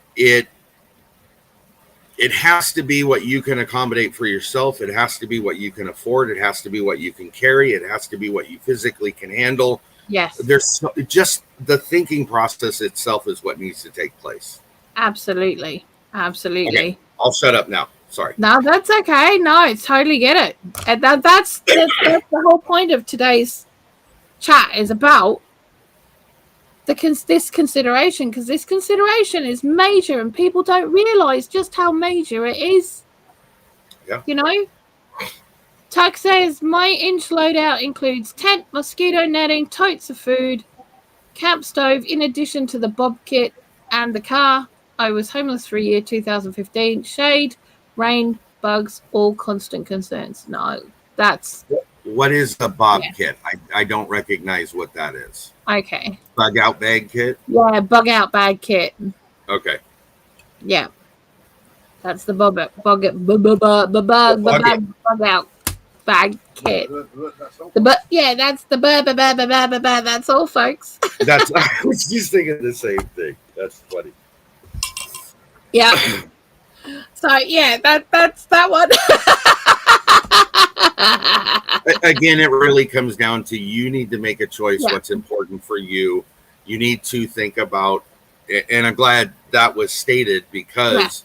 has to be what you can accommodate for yourself. It has to be what you can afford. It has to be what you can carry. It has to be what you physically can handle. Yes. There's just the thinking process itself is what needs to take place. Absolutely. Absolutely. Okay, I'll shut up now. Sorry. No, that's okay. No, I totally get it. And that's the whole point of today's chat, is about this consideration, because this consideration is major and people don't realize just how major it is. Yeah. You know? Tuck says, my inch loadout includes tent, mosquito netting, totes of food, camp stove, in addition to the bob kit and the car. I was homeless for a year, 2015. Shade, rain, bugs, all constant concerns. No, that's... What is a bob kit? I don't recognize what that is. Okay. Bug out bag kit? Yeah, bug out bag kit. Okay. Yeah. That's the bug out bag kit. That's the that's all, folks. I was just thinking the same thing. That's funny. Yeah. So yeah, that's that one. Again, it really comes down to you need to make a choice what's important for you. You need to think about, and I'm glad that was stated, because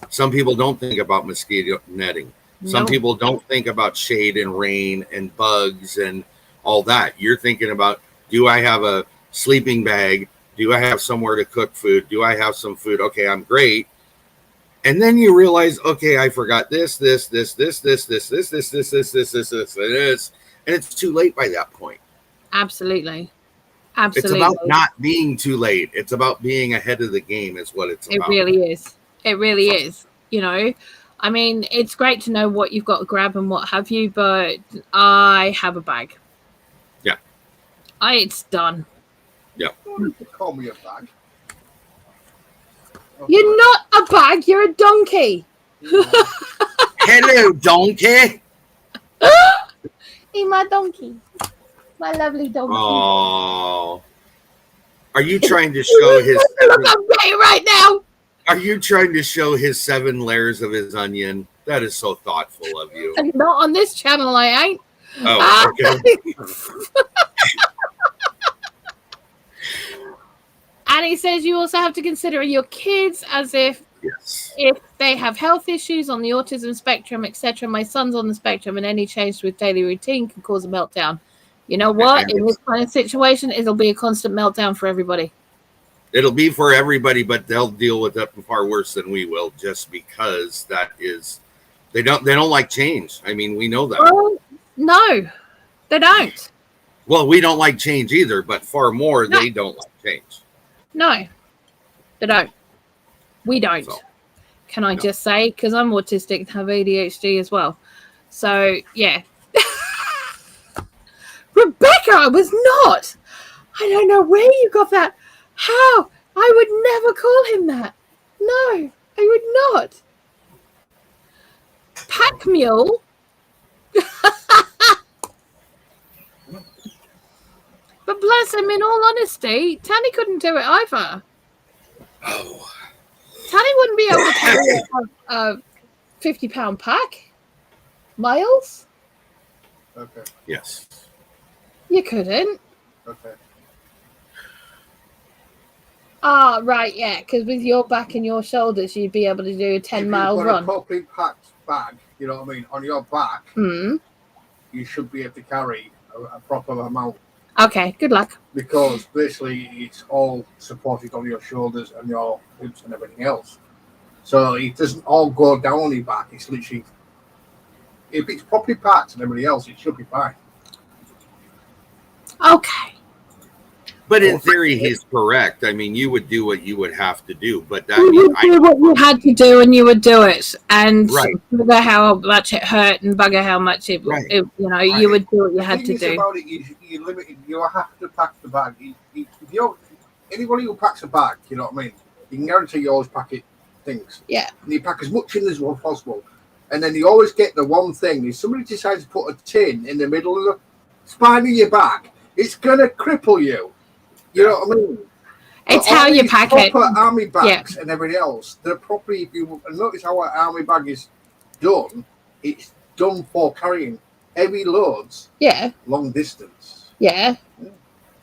some people don't think about mosquito netting. Some people don't think about shade and rain and bugs and all that. You're thinking about, do I have a sleeping bag? Do I have somewhere to cook food? Do I have some food? Okay, I'm great. And then you realize, okay, I forgot this, and it's too late by that point. Absolutely. It's about not being too late. It's about being ahead of the game is what it's about. It really is. It really is. You know, I mean, it's great to know what you've got to grab and what have you, but I have a bag. Yeah. It's done. Yeah. Call me a bag. You're not a bag, you're a donkey. Hello, donkey. Hey, my donkey. My lovely donkey. Oh. Are you trying to show his... Look, I'm getting right now. Are you trying to show his 7 layers of his onion? That is so thoughtful of you. And not on this channel, I ain't. Oh, okay. And he says you also have to consider your kids as if they have health issues on the autism spectrum, etc. My son's on the spectrum, and any change with daily routine can cause a meltdown. You know what? In this kind of situation, it'll be a constant meltdown for everybody. It'll be for everybody, but they'll deal with it far worse than we will, just because that is they don't like change. I mean, we know that. Well, no, they don't. Well, we don't like change either, but far more they don't like change. No, they don't. We don't. So, can I just say, because I'm autistic and have ADHD as well. So, yeah. Rebecca, I was not. I don't know where you got that. How? I would never call him that. No, I would not. Pack mule. But bless him, in all honesty, Tanny couldn't do it either. Oh. Tanny wouldn't be able to carry a 50-pound pack. Miles? Okay. Yes. You couldn't. Okay. Ah, right, yeah, because with your back and your shoulders, you'd be able to do a 10-mile run. If you've got a properly packed bag, you know what I mean, on your back, you should be able to carry a proper amount. Okay, good luck. Because basically it's all supported on your shoulders and your hips and everything else. So it doesn't all go down on your back. It's literally, if it's properly packed and everybody else, it should be fine. Okay. But in theory, he's correct. I mean, you would do what you would have to do, but that you would do what you had to do, and you would do it, and bugger how much it hurt, and bugger how much it you know, you would do what you had to do. About it is you're limited. You have to pack the bag. If anybody who packs a bag, you know what I mean, you can guarantee you always pack it things. Yeah. And you pack as much in as possible, and then you always get the one thing. If somebody decides to put a tin in the middle of the spine of your back, it's gonna cripple you. You know what I mean? It's how you pack it. Proper army bags and everything else. They're properly. If you notice how an army bag is done, it's done for carrying heavy loads. Yeah. Long distance. Yeah.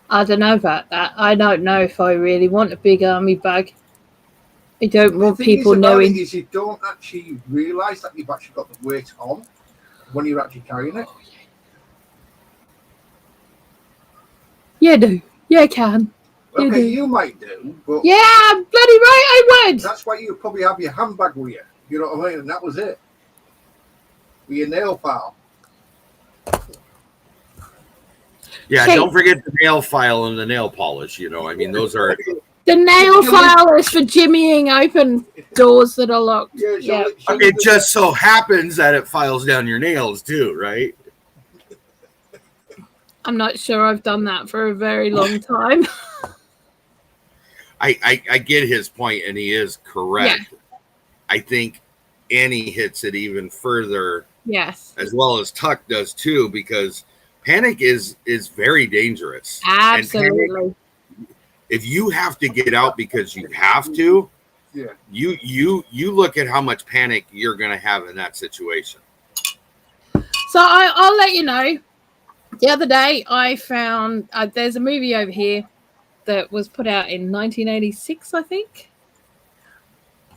I don't know about that. I don't know if I really want a big army bag. I don't want people knowing. Is you don't actually realise that you've actually got the weight on when you're actually carrying it. You do. Yeah, I can. Okay, you might do, but yeah, bloody right, I would. That's why you probably have your handbag with you. You know what I mean? And that was it. With your nail file. Yeah, don't forget the nail file and the nail polish. You know, I mean, those are the nail file is for jimmying open doors that are locked. Yeah. It just so happens that it files down your nails too, right? I'm not sure I've done that for a very long time. I get his point, and he is correct. Yeah. I think Annie hits it even further. Yes. As well as Tuck does too, because panic is very dangerous. Absolutely. Panic, if you have to get out because you have to, you look at how much panic you're going to have in that situation. So I'll let you know. The other day, I found there's a movie over here that was put out in 1986, I think.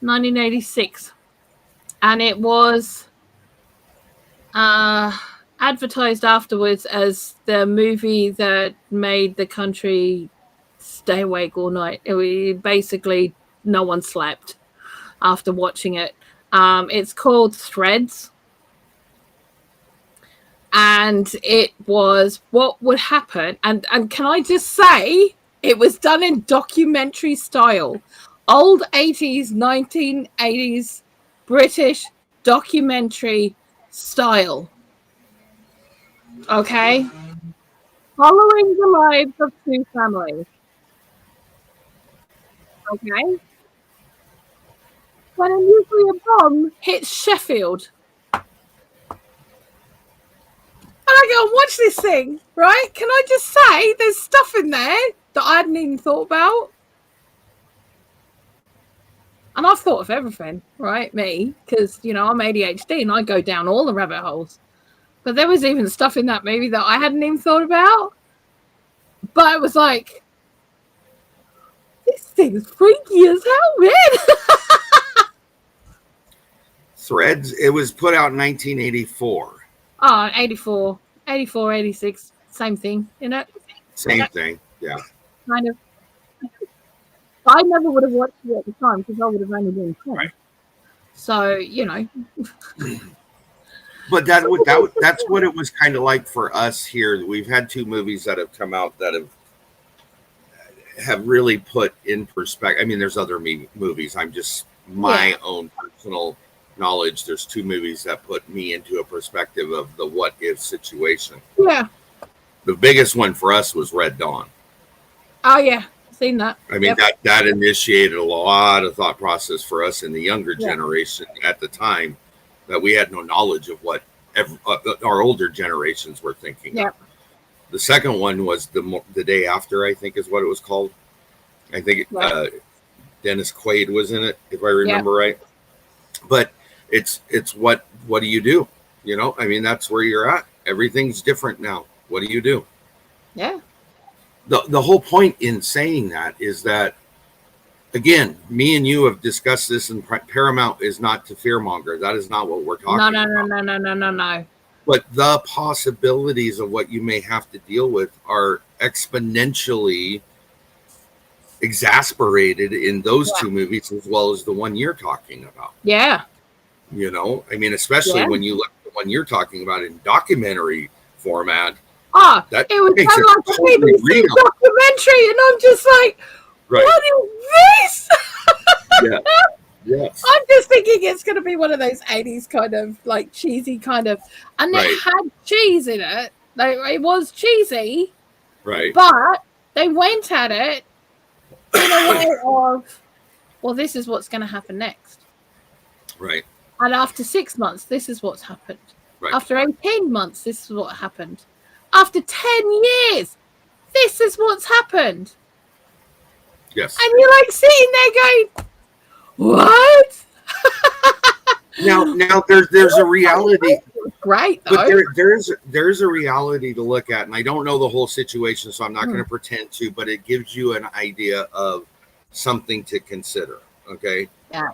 1986. And it was advertised afterwards as the movie that made the country stay awake all night. Basically, no one slept after watching it. It's called Threads. And it was what would happen. And can I just say, it was done in documentary style. Old 80s, 1980s British documentary style. Okay? Following the lives of two families. Okay? When a nuclear bomb hits Sheffield. I go and watch this thing, right? Can I just say there's stuff in there that I hadn't even thought about? And I've thought of everything, right? Me, because, you know, I'm ADHD and I go down all the rabbit holes. But there was even stuff in that movie that I hadn't even thought about. But it was like, this thing's freaky as hell, man. Threads, it was put out in 1984. Oh, 84, 86, same thing, you know? Same thing, yeah. Kind of. I never would have watched it at the time because I would have only been 10. Right. So, you know. But that's what it was kind of like for us here. We've had 2 movies that have come out that have really put in perspective. I mean, there's other movies. I'm just my own personal knowledge. There's 2 movies that put me into a perspective of the what if situation. Yeah. The biggest one for us was Red Dawn. Oh yeah, seen that. I mean, that initiated a lot of thought process for us in the younger generation at the time, that we had no knowledge of what our older generations were thinking. Yeah. The second one was the Day After, I think is what it was called. I think Dennis Quaid was in it, if I remember right. But it's what do you do? You know, I mean, that's where you're at. Everything's different now. What do you do? Yeah. The whole point in saying that is that, again, me and you have discussed this, and Paramount is not to fearmonger. That is not what we're talking about. No. But the possibilities of what you may have to deal with are exponentially exasperated in those 2 movies, as well as the one you're talking about. Yeah. You know, I mean, especially when you look at the one you're talking about in documentary format. It was kind of like a BBC documentary, and I'm just like, what is this? Yeah. Yes. I'm just thinking it's going to be one of those 80s kind of like cheesy kind of, and it had cheese in it. Like, it was cheesy, right? But they went at it in a way of, well, this is what's going to happen next, right? And after 6 months, this is what's happened. Right. After 18 months, this is what happened. After 10 years, this is what's happened. Yes. And you're like sitting there going, what? Now there's a reality. Right, though. But there's a reality to look at, and I don't know the whole situation, so I'm not going to pretend to, but it gives you an idea of something to consider. Okay. Yeah.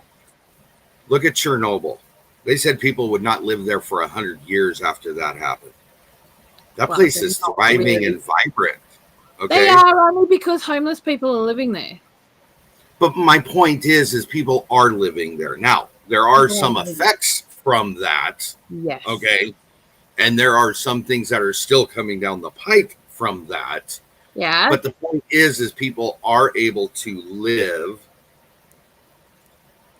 Look at Chernobyl. They said people would not live there for 100 years after that happened. That place is thriving and vibrant. Okay. They are, only because homeless people are living there. But my point is people are living there. Now, there are some effects from that. Yes. Okay. And there are some things that are still coming down the pike from that. Yeah. But the point is people are able to live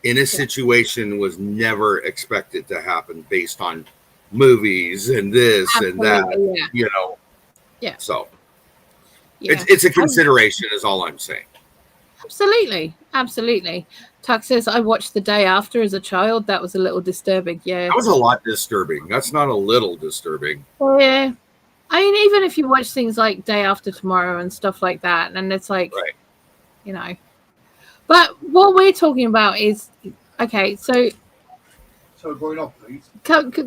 in a situation was never expected to happen based on movies and this and that, you know. Yeah. So it's a consideration is all I'm saying. Absolutely. Tuck says, I watched The Day After as a child. That was a little disturbing. Yeah. That was a lot disturbing. That's not a little disturbing. Yeah. I mean, even if you watch things like Day After Tomorrow and stuff like that, and it's like, you know. But what we're talking about is, okay, so going on, please.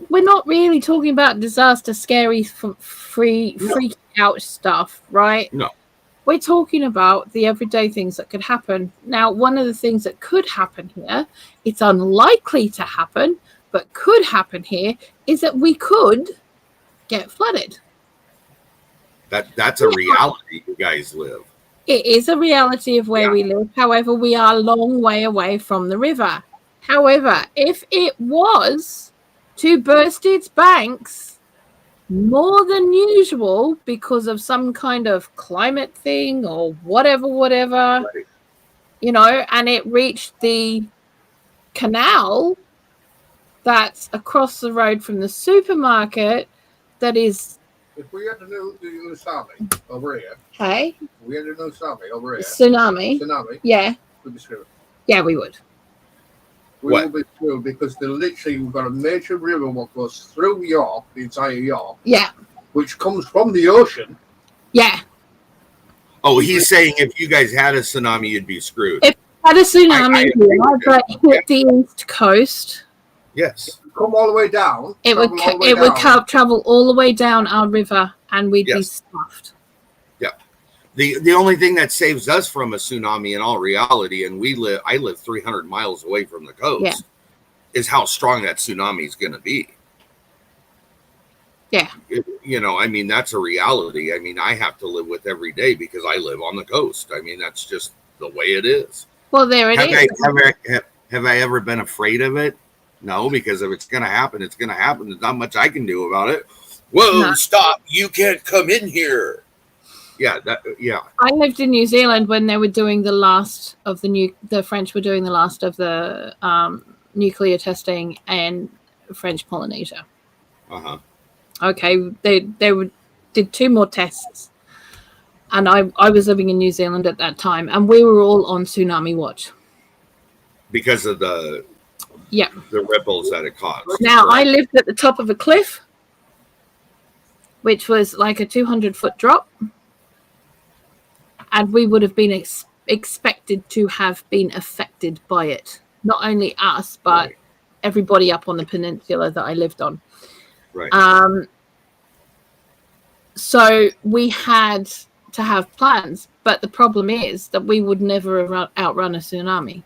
We're not really talking about disaster, scary, freak out stuff, right? No. We're talking about the everyday things that could happen. Now, one of the things that could happen here, it's unlikely to happen, but could happen here, is that we could get flooded. That's a reality you guys live. It is a reality of where we live. However, we are a long way away from the river. However, if it was to burst its banks more than usual because of some kind of climate thing or whatever, you know, and it reached the canal that's across the road from the supermarket, that is. If we had a new tsunami over here. Hey? If we had a new tsunami over here. Tsunami. Yeah. We'd be screwed. Yeah, we would. We will be screwed because we've got a major river what goes through York, the entire York. Yeah. Which comes from the ocean. Yeah. Oh, he's saying if you guys had a tsunami, you'd be screwed. had a tsunami that hit the east coast. Yes. Come all the way down. It would travel all the way down our river, and we'd be stuffed. Yeah. The only thing that saves us from a tsunami in all reality, and I live 300 miles away from the coast, is how strong that tsunami is going to be. Yeah. I mean, that's a reality. I mean, I have to live with every day because I live on the coast. I mean, that's just the way it is. Well, there it is. Have I ever been afraid of it? No, because if it's going to happen, it's going to happen. There's not much I can do about it. Whoa, stop. You can't come in here. Yeah. I lived in New Zealand when they were doing the last of the French were doing the last of the nuclear testing in French Polynesia. Uh-huh. Okay, they did 2 more tests, and I was living in New Zealand at that time, and we were all on tsunami watch because of the ripples that it caused. Now I lived at the top of a cliff, which was like a 200-foot drop, and we would have been expected to have been affected by it. Not only us, but everybody up on the peninsula that I lived on. Right. So we had to have plans, but the problem is that we would never outrun a tsunami.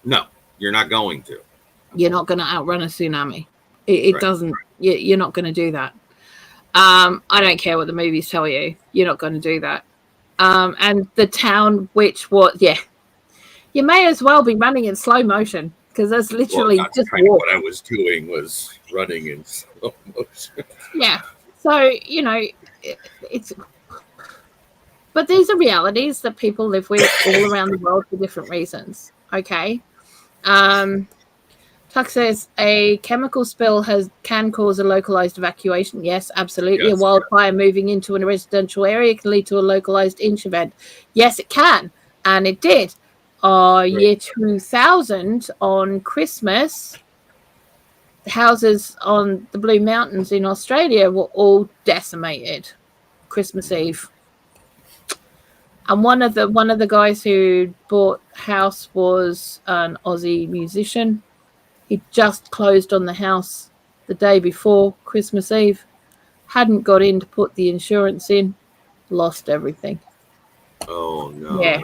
No, you're not going to. You're not going to outrun a tsunami. It doesn't. You're not going to do that. I don't care what the movies tell you. You're not going to do that. And the town, which was you may as well be running in slow motion. Because that's literally just kind of what I was doing was running in slow motion. Yeah. So, it's... But these are realities that people live with all around the world for different reasons. Okay? Tuck says, a chemical spill can cause a localized evacuation. Yes, absolutely. Yes. A wildfire moving into a residential area can lead to a localized inch event. Yes, it can. And it did. Year 2000 on Christmas, the houses on the Blue Mountains in Australia were all decimated Christmas Eve. And one of the guys who bought the house was an Aussie musician. He just closed on the house the day before Christmas Eve, hadn't got in to put the insurance in, lost everything. Oh no. Yeah.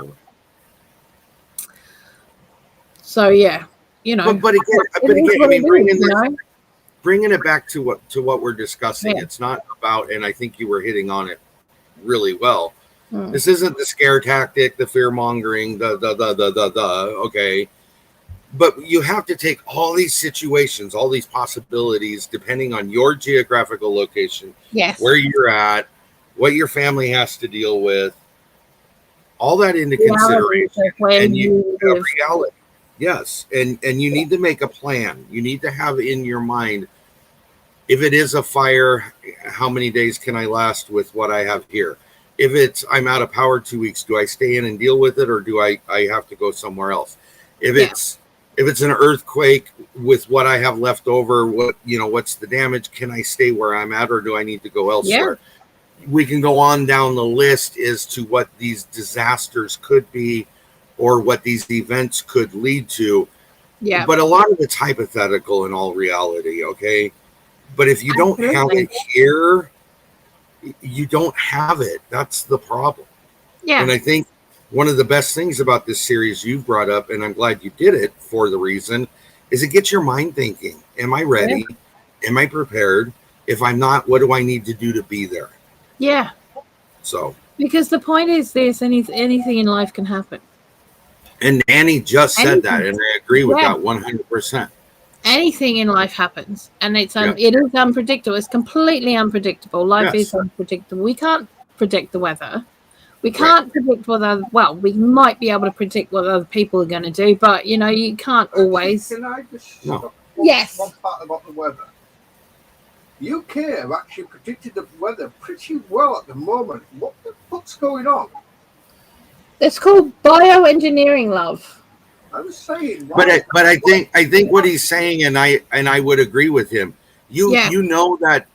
So yeah, But again, I mean, bringing it back to what we're discussing. Yeah. It's not about, and I think you were hitting on it really well. This isn't the scare tactic, the fear mongering, the okay. But you have to take all these situations, all these possibilities, depending on your geographical location, where you're at, what your family has to deal with, all that into consideration, and reality. Yes, and you need to make a plan. You need to have in your mind, if it is a fire, how many days can I last with what I have here? If it's I'm out of power 2 weeks, do I stay in and deal with it, or do I have to go somewhere else? If it's an earthquake with what I have left over, what's the damage? Can I stay where I'm at, or do I need to go elsewhere? Yeah. We can go on down the list as to what these disasters could be, or what these events could lead to. Yeah. But a lot of it's hypothetical in all reality, okay? But if you don't have it here, you don't have it. That's the problem. Yeah. And I think one of the best things about this series you've brought up, and I'm glad you did it for the reason, is it gets your mind thinking. Am I ready? Yeah. Am I prepared? If I'm not, what do I need to do to be there? Yeah. So. Because the point is this, anything in life can happen. And Annie just said that, and I agree with that 100%. Anything in life happens, and it is unpredictable. It's completely unpredictable. Life is unpredictable. We can't predict the weather. We can't predict we might be able to predict what other people are going to do, but, you can't always. Can I just Yes. One part about the weather. UK have actually predicted the weather pretty well at the moment. What the fuck's going on? It's called bioengineering, love. I was saying, but I think what he's saying, and I would agree with him. You know that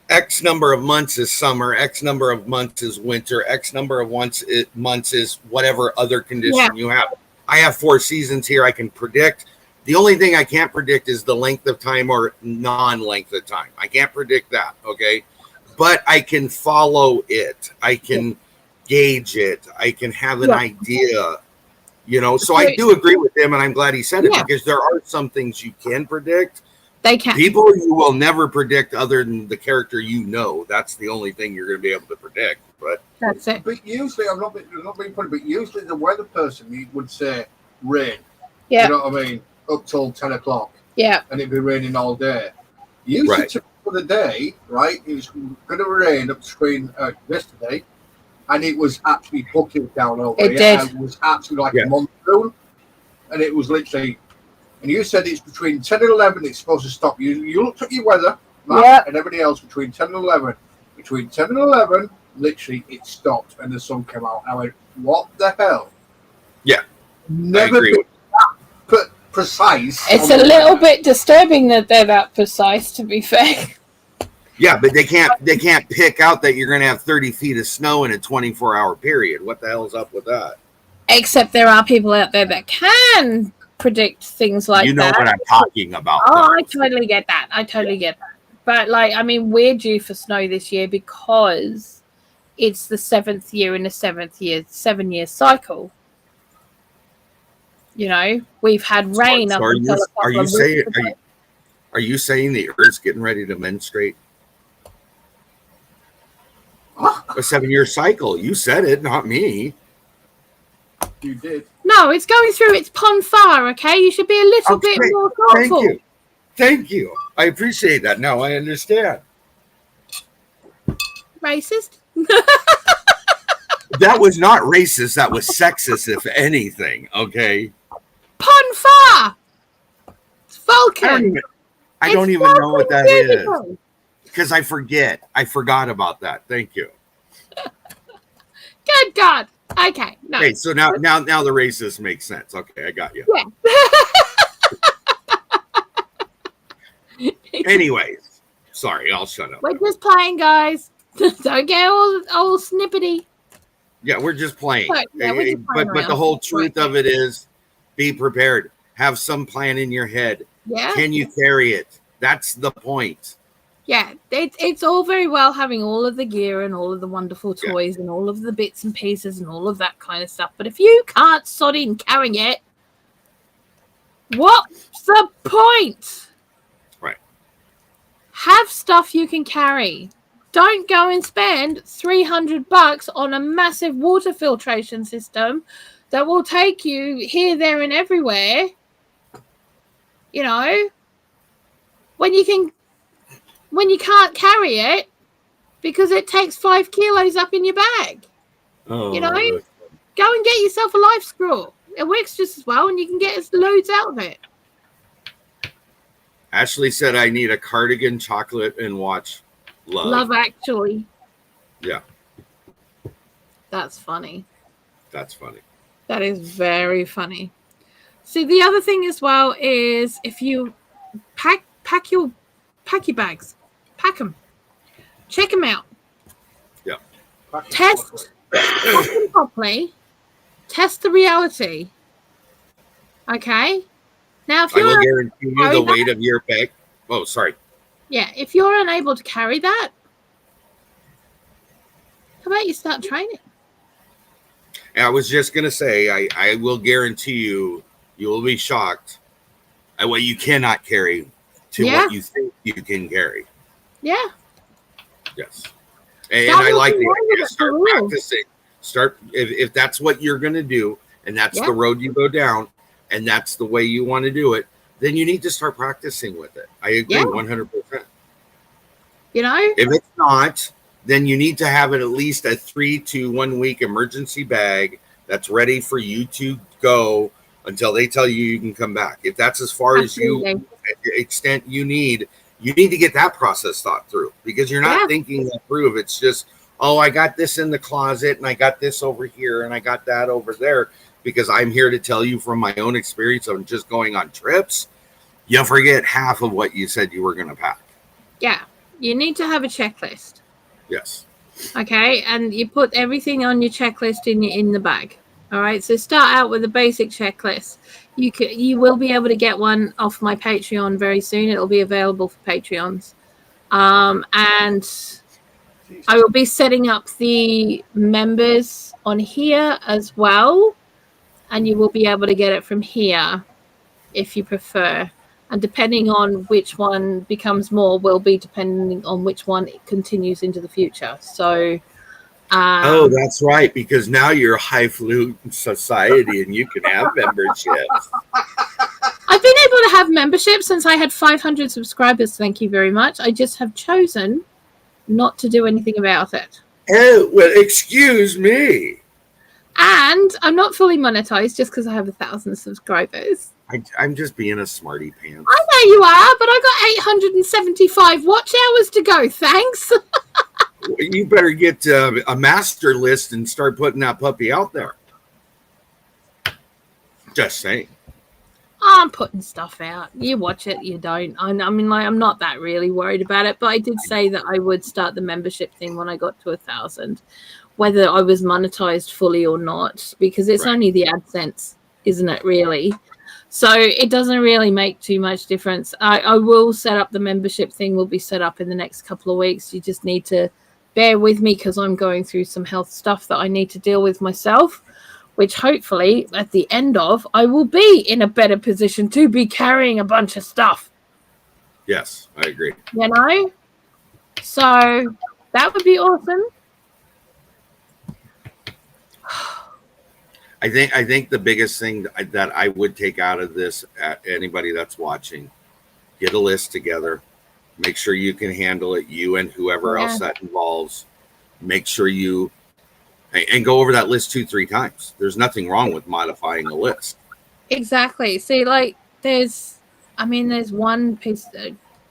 X number of months is summer, X number of months is winter, X number of months is whatever other condition you have. I have 4 seasons here. I can predict. The only thing I can't predict is the length of time or non-length of time. I can't predict that, okay? But I can follow it. I can gauge it. I can have an idea, you know? So I do agree with him, and I'm glad he said it, because there are some things you can predict. They can. People you will never predict other than the character you know. That's the only thing you're going to be able to predict. But that's it. But usually, I'm not being funny, but usually the weather person would say rain. Yeah. You know what I mean? Up till 10 o'clock. Yeah. And it'd be raining all day. Usually for the day, right? It was going to rain up between yesterday, and it was actually bucketed down over. It did. It was absolutely like a monsoon, and it was literally. And you said it's between 10 and 11. It's supposed to stop. You looked at your weather, Matt, and everybody else between 10 and 11. Between 10 and 11, literally it stopped and the sun came out. I went, what the hell? Yeah, never been that precise. It's a little bit disturbing that they're that precise, to be fair. Yeah, but they can't pick out that you're going to have 30 feet of snow in a 24-hour period. What the hell's up with that? Except there are people out there that can predict things like that. You know what I'm talking about. Oh, I totally get that. But like, I mean, we're due for snow this year because it's the 7th year in the 7-year cycle. You know, we've had rain. So are you saying the Earth's getting ready to menstruate? A 7-year cycle. You said it, not me. You did. No, it's going through its ponfar, okay? You should be a little bit more thoughtful. Thank you. I appreciate that. Now I understand. Racist? That was not racist. That was sexist, if anything, okay? Ponfar! It's Vulcan. I don't even know what that is. Because I forget. I forgot about that. Thank you. Good God. Okay. No. Okay, so now the racist makes sense. Okay, I got you. Yeah. Anyways, sorry, I'll shut up. We're just playing, guys. Don't get all snippety. Yeah, we're just playing. But the whole truth of it is, be prepared. Have some plan in your head. Yeah. Can you carry it? That's the point. Yeah, it's all very well having all of the gear and all of the wonderful toys and all of the bits and pieces and all of that kind of stuff. But if you can't sod in carrying it, what's the point? Right. Have stuff you can carry. Don't go and spend $300 on a massive water filtration system that will take you here, there, and everywhere. You know, when you can't carry it because it takes 5 kilos up in your bag. Oh, you know, go and get yourself a life screw. It works just as well, and you can get loads out of it. Ashley said, I need a cardigan, chocolate, and watch Love Actually. Yeah. That's funny. That's funny. That is very funny. See, the other thing as well is if you pack your bags, pack them, check them out. Yeah. Test them properly. Test the reality. Okay. Now, if I will guarantee you the weight of your bag. Oh, sorry. Yeah, if you're unable to carry that, how about you start training? I was just going to say, I will guarantee you will be shocked at what you cannot carry to what you think you can carry. Yeah. Yes. And I like the idea. Start practicing. Start, if that's what you're going to do, and that's the road you go down, and that's the way you want to do it, then you need to start practicing with it. I agree 100%. You know? If it's not, then you need to have at least a 3 to 1 week emergency bag that's ready for you to go until they tell you you can come back. If that's as far as you extent you need to get that process thought through, because you're not thinking that through. If it's just, oh, I got this in the closet and I got this over here and I got that over there, because I'm here to tell you from my own experience of just going on trips, you'll forget half of what you said you were going to pack. Yeah. You need to have a checklist. Yes. Okay. And you put everything on your checklist in the bag. All right, so start out with a basic checklist. You will be able to get one off my Patreon very soon. It'll be available for Patreons. And I will be setting up the members on here as well. And you will be able to get it from here if you prefer. And depending on which one becomes more will be depending on which one it continues into the future. So oh, that's right, because now you're a highfalutin society and you can have memberships. I've been able to have membership since I had 500 subscribers. Thank you very much. I just have chosen not to do anything about it. Oh, well, excuse me. And I'm not fully monetized just because I have 1,000 subscribers. I'm just being a smarty pants. I know you are, but I got 875 watch hours to go. Thanks. You better get a master list and start putting that puppy out there. Just saying. I'm putting stuff out. You watch it, you don't. I mean, like, I'm not that really worried about it, but I did say that I would start the membership thing when I got to 1,000, whether I was monetized fully or not, because it's only the AdSense, isn't it, really? So it doesn't really make too much difference. I will set up the membership thing, will be set up in the next couple of weeks. You just need to bear with me because I'm going through some health stuff that I need to deal with myself, which hopefully at the end of, I will be in a better position to be carrying a bunch of stuff. Yes, I agree. You know? So that would be awesome. I think the biggest thing that I would take out of this, anybody that's watching, get a list together, make sure you can handle it, you and whoever else that involves. Make sure you and go over that list 2-3 times. There's nothing wrong with modifying a list. Exactly. See, like there's one piece.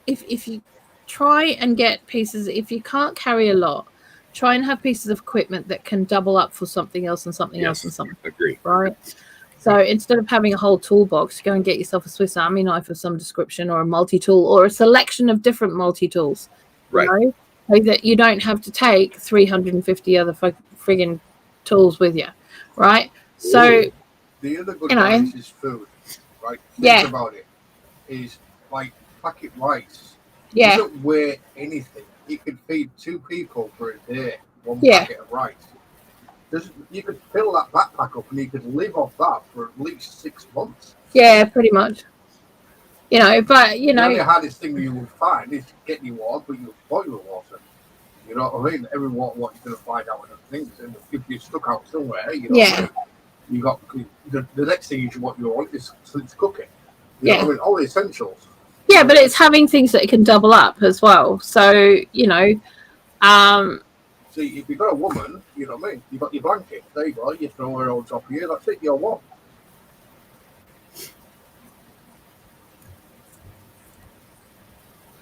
If you try and get pieces, if you can't carry a lot, try and have pieces of equipment that can double up for something else and something else and something. Agree. Right. So instead of having a whole toolbox, go and get yourself a Swiss Army knife of some description, or a multi-tool, or a selection of different multi-tools. Right. You know? So that you don't have to take 350 other friggin' tools with you. Right. So the other good advice is food. Right. Think about it. Is like packet rice. Yeah. Doesn't weigh anything. You could feed 2 people for a day. One packet of rice. You could fill that backpack up and you could live off that for at least 6 months. Yeah, pretty much. You know, but you know, the hardest thing you will find is getting your water, but you boil your water. You know what I mean? Every what you're going to find out with things, and if you're stuck out somewhere, you know, you got the next thing you want is cooking. You know what I mean? All the essentials. Yeah, but it's having things that can double up as well. So you know, see, if you've got a woman, you know what I mean? You've got your blanket. There you go. You throw her on top of you. That's it. You're warm.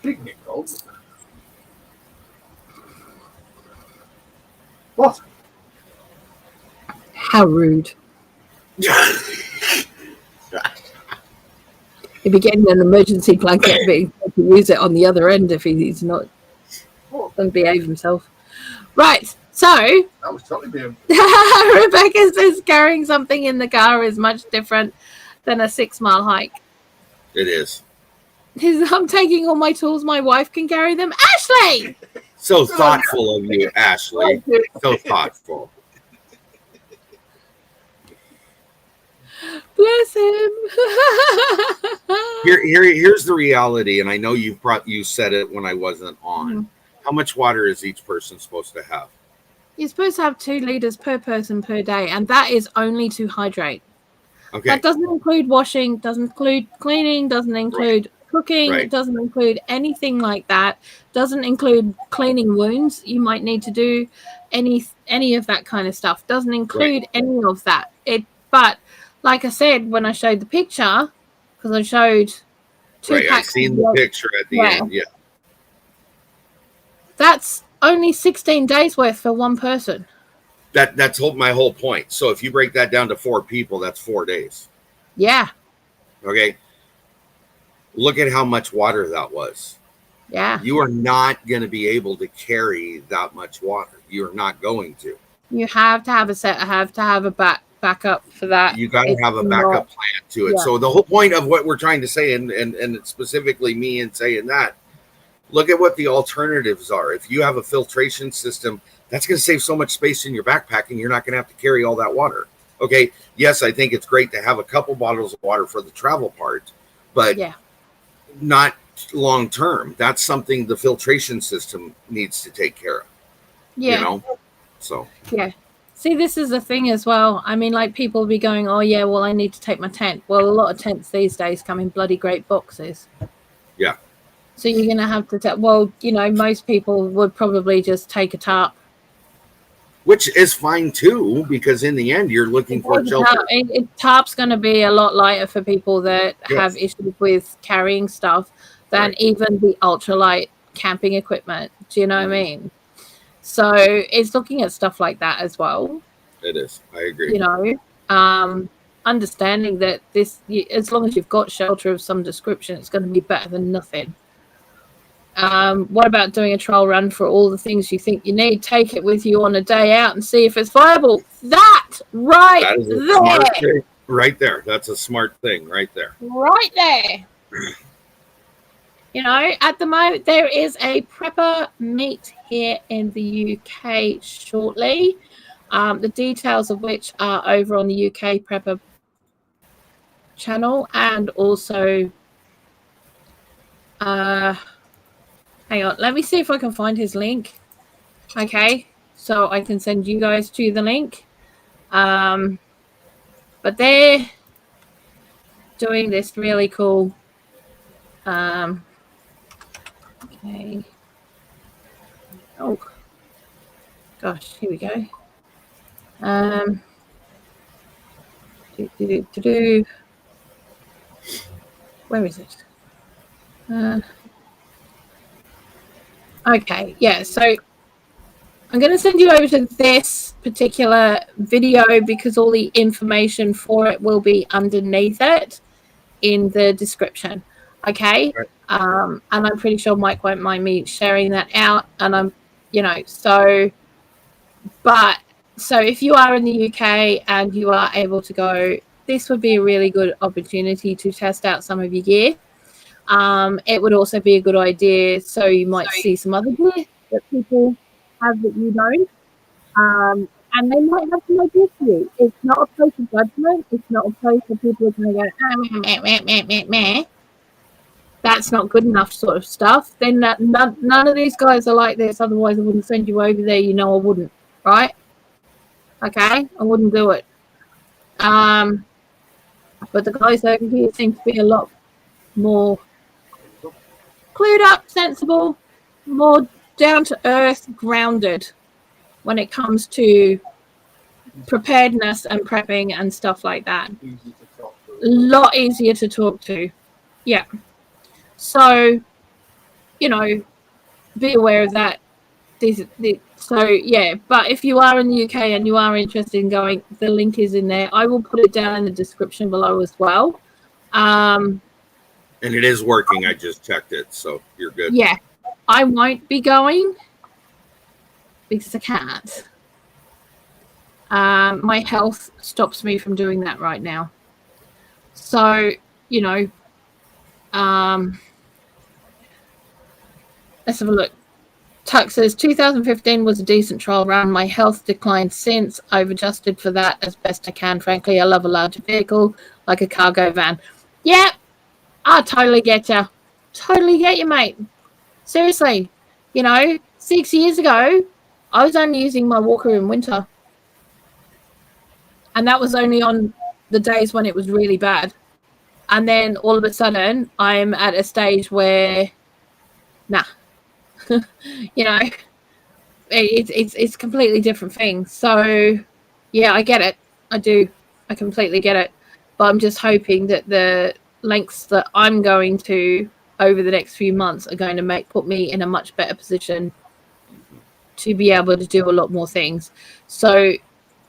Picnic, cold. What? How rude. He'd be getting an emergency blanket, but he can use it on the other end if he's not going to behave himself. Right, so that was totally being. Rebecca says carrying something in the car is much different than a 6-mile hike. It is. I'm taking all my tools. My wife can carry them. Ashley! So thoughtful of you, Ashley. So thoughtful. Bless him. Here's the reality, and I know you said it when I wasn't on. Mm-hmm. How much water is each person supposed to have? You're supposed to have 2 liters per person per day, and that is only to hydrate. Okay. That doesn't include washing, doesn't include cleaning, doesn't include cooking, it doesn't include anything like that, doesn't include cleaning wounds. You might need to do any of that kind of stuff. Doesn't include any of that. But like I said, when I showed the picture, because I showed 2 packs. I've seen the picture at the end. Yeah. That's only 16 days worth for one person. That's my whole point. So if you break that down to 4 people, that's 4 days. Yeah. Okay. Look at how much water that was. Yeah. You are not going to be able to carry that much water. You're not going to. You have to have a backpack backup for that. You got to have a backup plan to it. Yeah. So the whole point of what we're trying to say, and specifically me in saying that, look at what the alternatives are. If you have a filtration system, that's going to save so much space in your backpack, and you're not going to have to carry all that water. Okay, yes, I think it's great to have a couple bottles of water for the travel part, but not long term. That's something the filtration system needs to take care of. Yeah. You know? So. Yeah. See, this is the thing as well. I mean, like, people will be going, oh, yeah, well, I need to take my tent. Well, a lot of tents these days come in bloody great boxes. Yeah. So you're going to have to well, you know, most people would probably just take a tarp. Which is fine, too, because in the end, you're looking for shelter. Tarp's going to be a lot lighter for people that have issues with carrying stuff than even the ultralight camping equipment. Do you know what I mean? So it's looking at stuff like that as well. It is. I agree. You know, understanding that as long as you've got shelter of some description, it's going to be better than nothing. What about doing a trial run for all the things you think you need? Take it with you on a day out and see if it's viable. That is there. Smart thing right there. That's a smart thing right there. Right there. You know, at the moment, there is a prepper meet here in the UK shortly. The details of which are over on the UK Prepper channel, and also hang on, let me see if I can find his link. Okay, so I can send you guys to the link. But they're doing this really cool okay. Oh gosh, here we go. Where is it? Okay, yeah, so I'm going to send you over to this particular video because all the information for it will be underneath it in the description. Okay. Right. And I'm pretty sure Mike won't mind me sharing that out. And I'm, you know, so if you are in the UK and you are able to go, this would be a really good opportunity to test out some of your gear. It would also be a good idea, so you might see some other gear that people have that you don't, and they might have some ideas for you. It's not a place of judgment. It's not a place where people are going to go, that's not good enough sort of stuff. Then none of these guys are like this, otherwise I wouldn't send you over there. You know I wouldn't, right? Okay, I wouldn't do it. But the guys over here seem to be a lot more clued up, sensible, more down to earth, grounded when it comes to preparedness and prepping and stuff like that. A lot easier to talk to. Yeah. So, you know, be aware of that. So, yeah. But if you are in the UK and you are interested in going, the link is in there. I will put it down in the description below as well. And it is working. I just checked it, so you're good. Yeah. I won't be going because I can't. My health stops me from doing that right now. So, you know, let's have a look. Tuck says 2015 was a decent trial run. My health declined since. I've adjusted for that as best I can. Frankly, I love a larger vehicle like a cargo van. Yeah, I totally get you. Totally get you, mate. Seriously, you know, 6 years ago, I was only using my walker in winter. And that was only on the days when it was really bad. And then all of a sudden, I'm at a stage where, nah. You know, it's completely different thing. So, yeah, I get it. I do. I completely get it. But I'm just hoping that the lengths that I'm going to over the next few months are going to put me in a much better position to be able to do a lot more things. So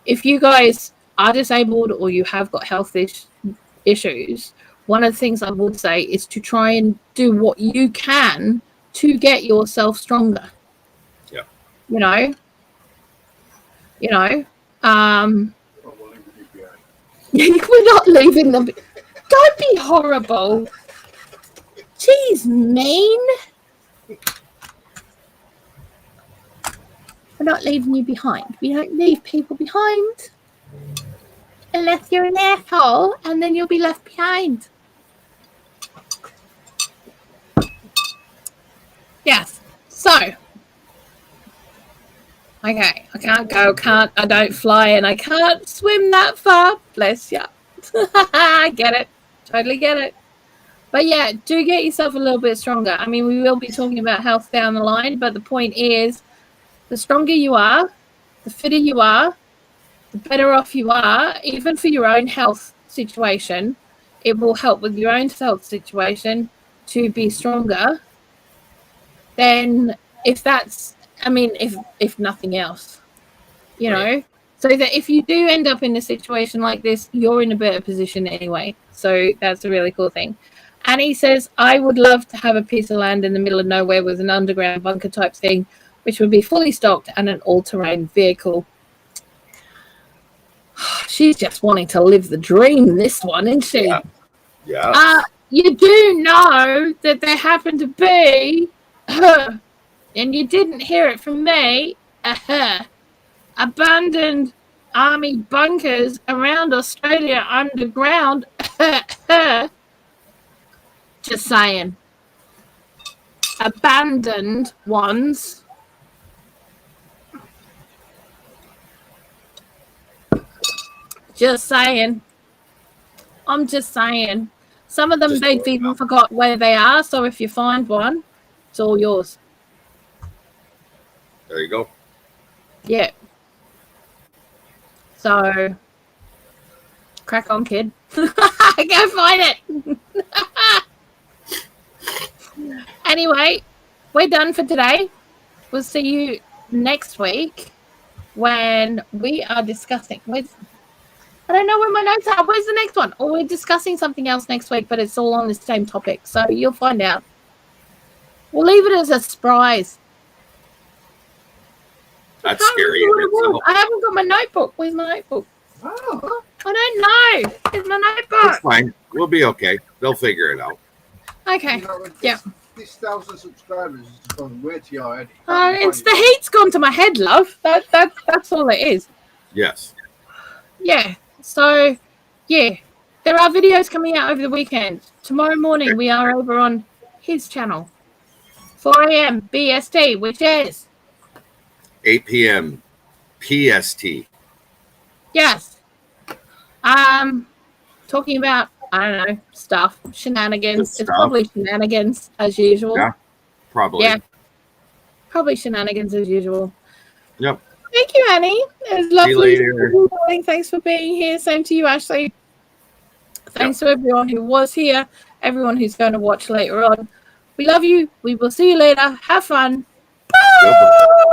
if you guys are disabled or you have got health issues, one of the things I would say is to try and do what you can to get yourself stronger. Yeah. You know, We're not leaving them. Don't be horrible. She's mean. We're not leaving you behind. We don't leave people behind. Unless you're an asshole, and then you'll be left behind. Yes. So. Okay. I can't go. I don't fly, and I can't swim that far. Bless you. I get it. Totally get it. But yeah, do get yourself a little bit stronger. I mean, we will be talking about health down the line, but the point is, the stronger you are, the fitter you are, the better off you are, even for your own health situation. It will help with your own health situation to be stronger. Then if that's, I mean, if nothing else, you know, so that if you do end up in a situation like this, you're in a better position anyway. So that's a really cool thing. And he says, I would love to have a piece of land in the middle of nowhere with an underground bunker type thing, which would be fully stocked and an all-terrain vehicle. She's just wanting to live the dream, this one, isn't she? Yeah. You do know that there happened to be, and you didn't hear it from me, abandoned army bunkers around Australia underground. Just saying. Abandoned ones. Just saying. I'm just saying. Some of them, they've even forgot where they are. So if you find one, it's all yours. There you go. Yeah. So, crack on, kid. Go find it. Anyway, we're done for today. We'll see you next week when we are discussing. I don't know where my notes are. Where's the next one? Or we're discussing something else next week, but it's all on the same topic. So you'll find out. We'll leave it as a surprise. That's scary. I haven't got my notebook. Where's my notebook? Oh, I don't know. Where's my notebook? That's fine. We'll be okay. They'll figure it out. Okay. Yeah. This 1,000 subscribers has gone way to your head. It's the heat's gone to my head, love. That's all it is. Yes. Yeah. So, yeah, there are videos coming out over the weekend. Tomorrow morning, we are over on his channel, 4 a.m. BST, which is 8 p.m. PST. Yes. Talking about, I don't know, stuff, shenanigans. It's probably shenanigans as usual. Yeah, probably. Yeah, probably shenanigans as usual. Yep. Thank you, Annie. It was lovely. See you later. Thanks for being here. Same to you, Ashley. Thanks to everyone who was here, everyone who's going to watch later on. We love you. We will see you later. Have fun. Bye.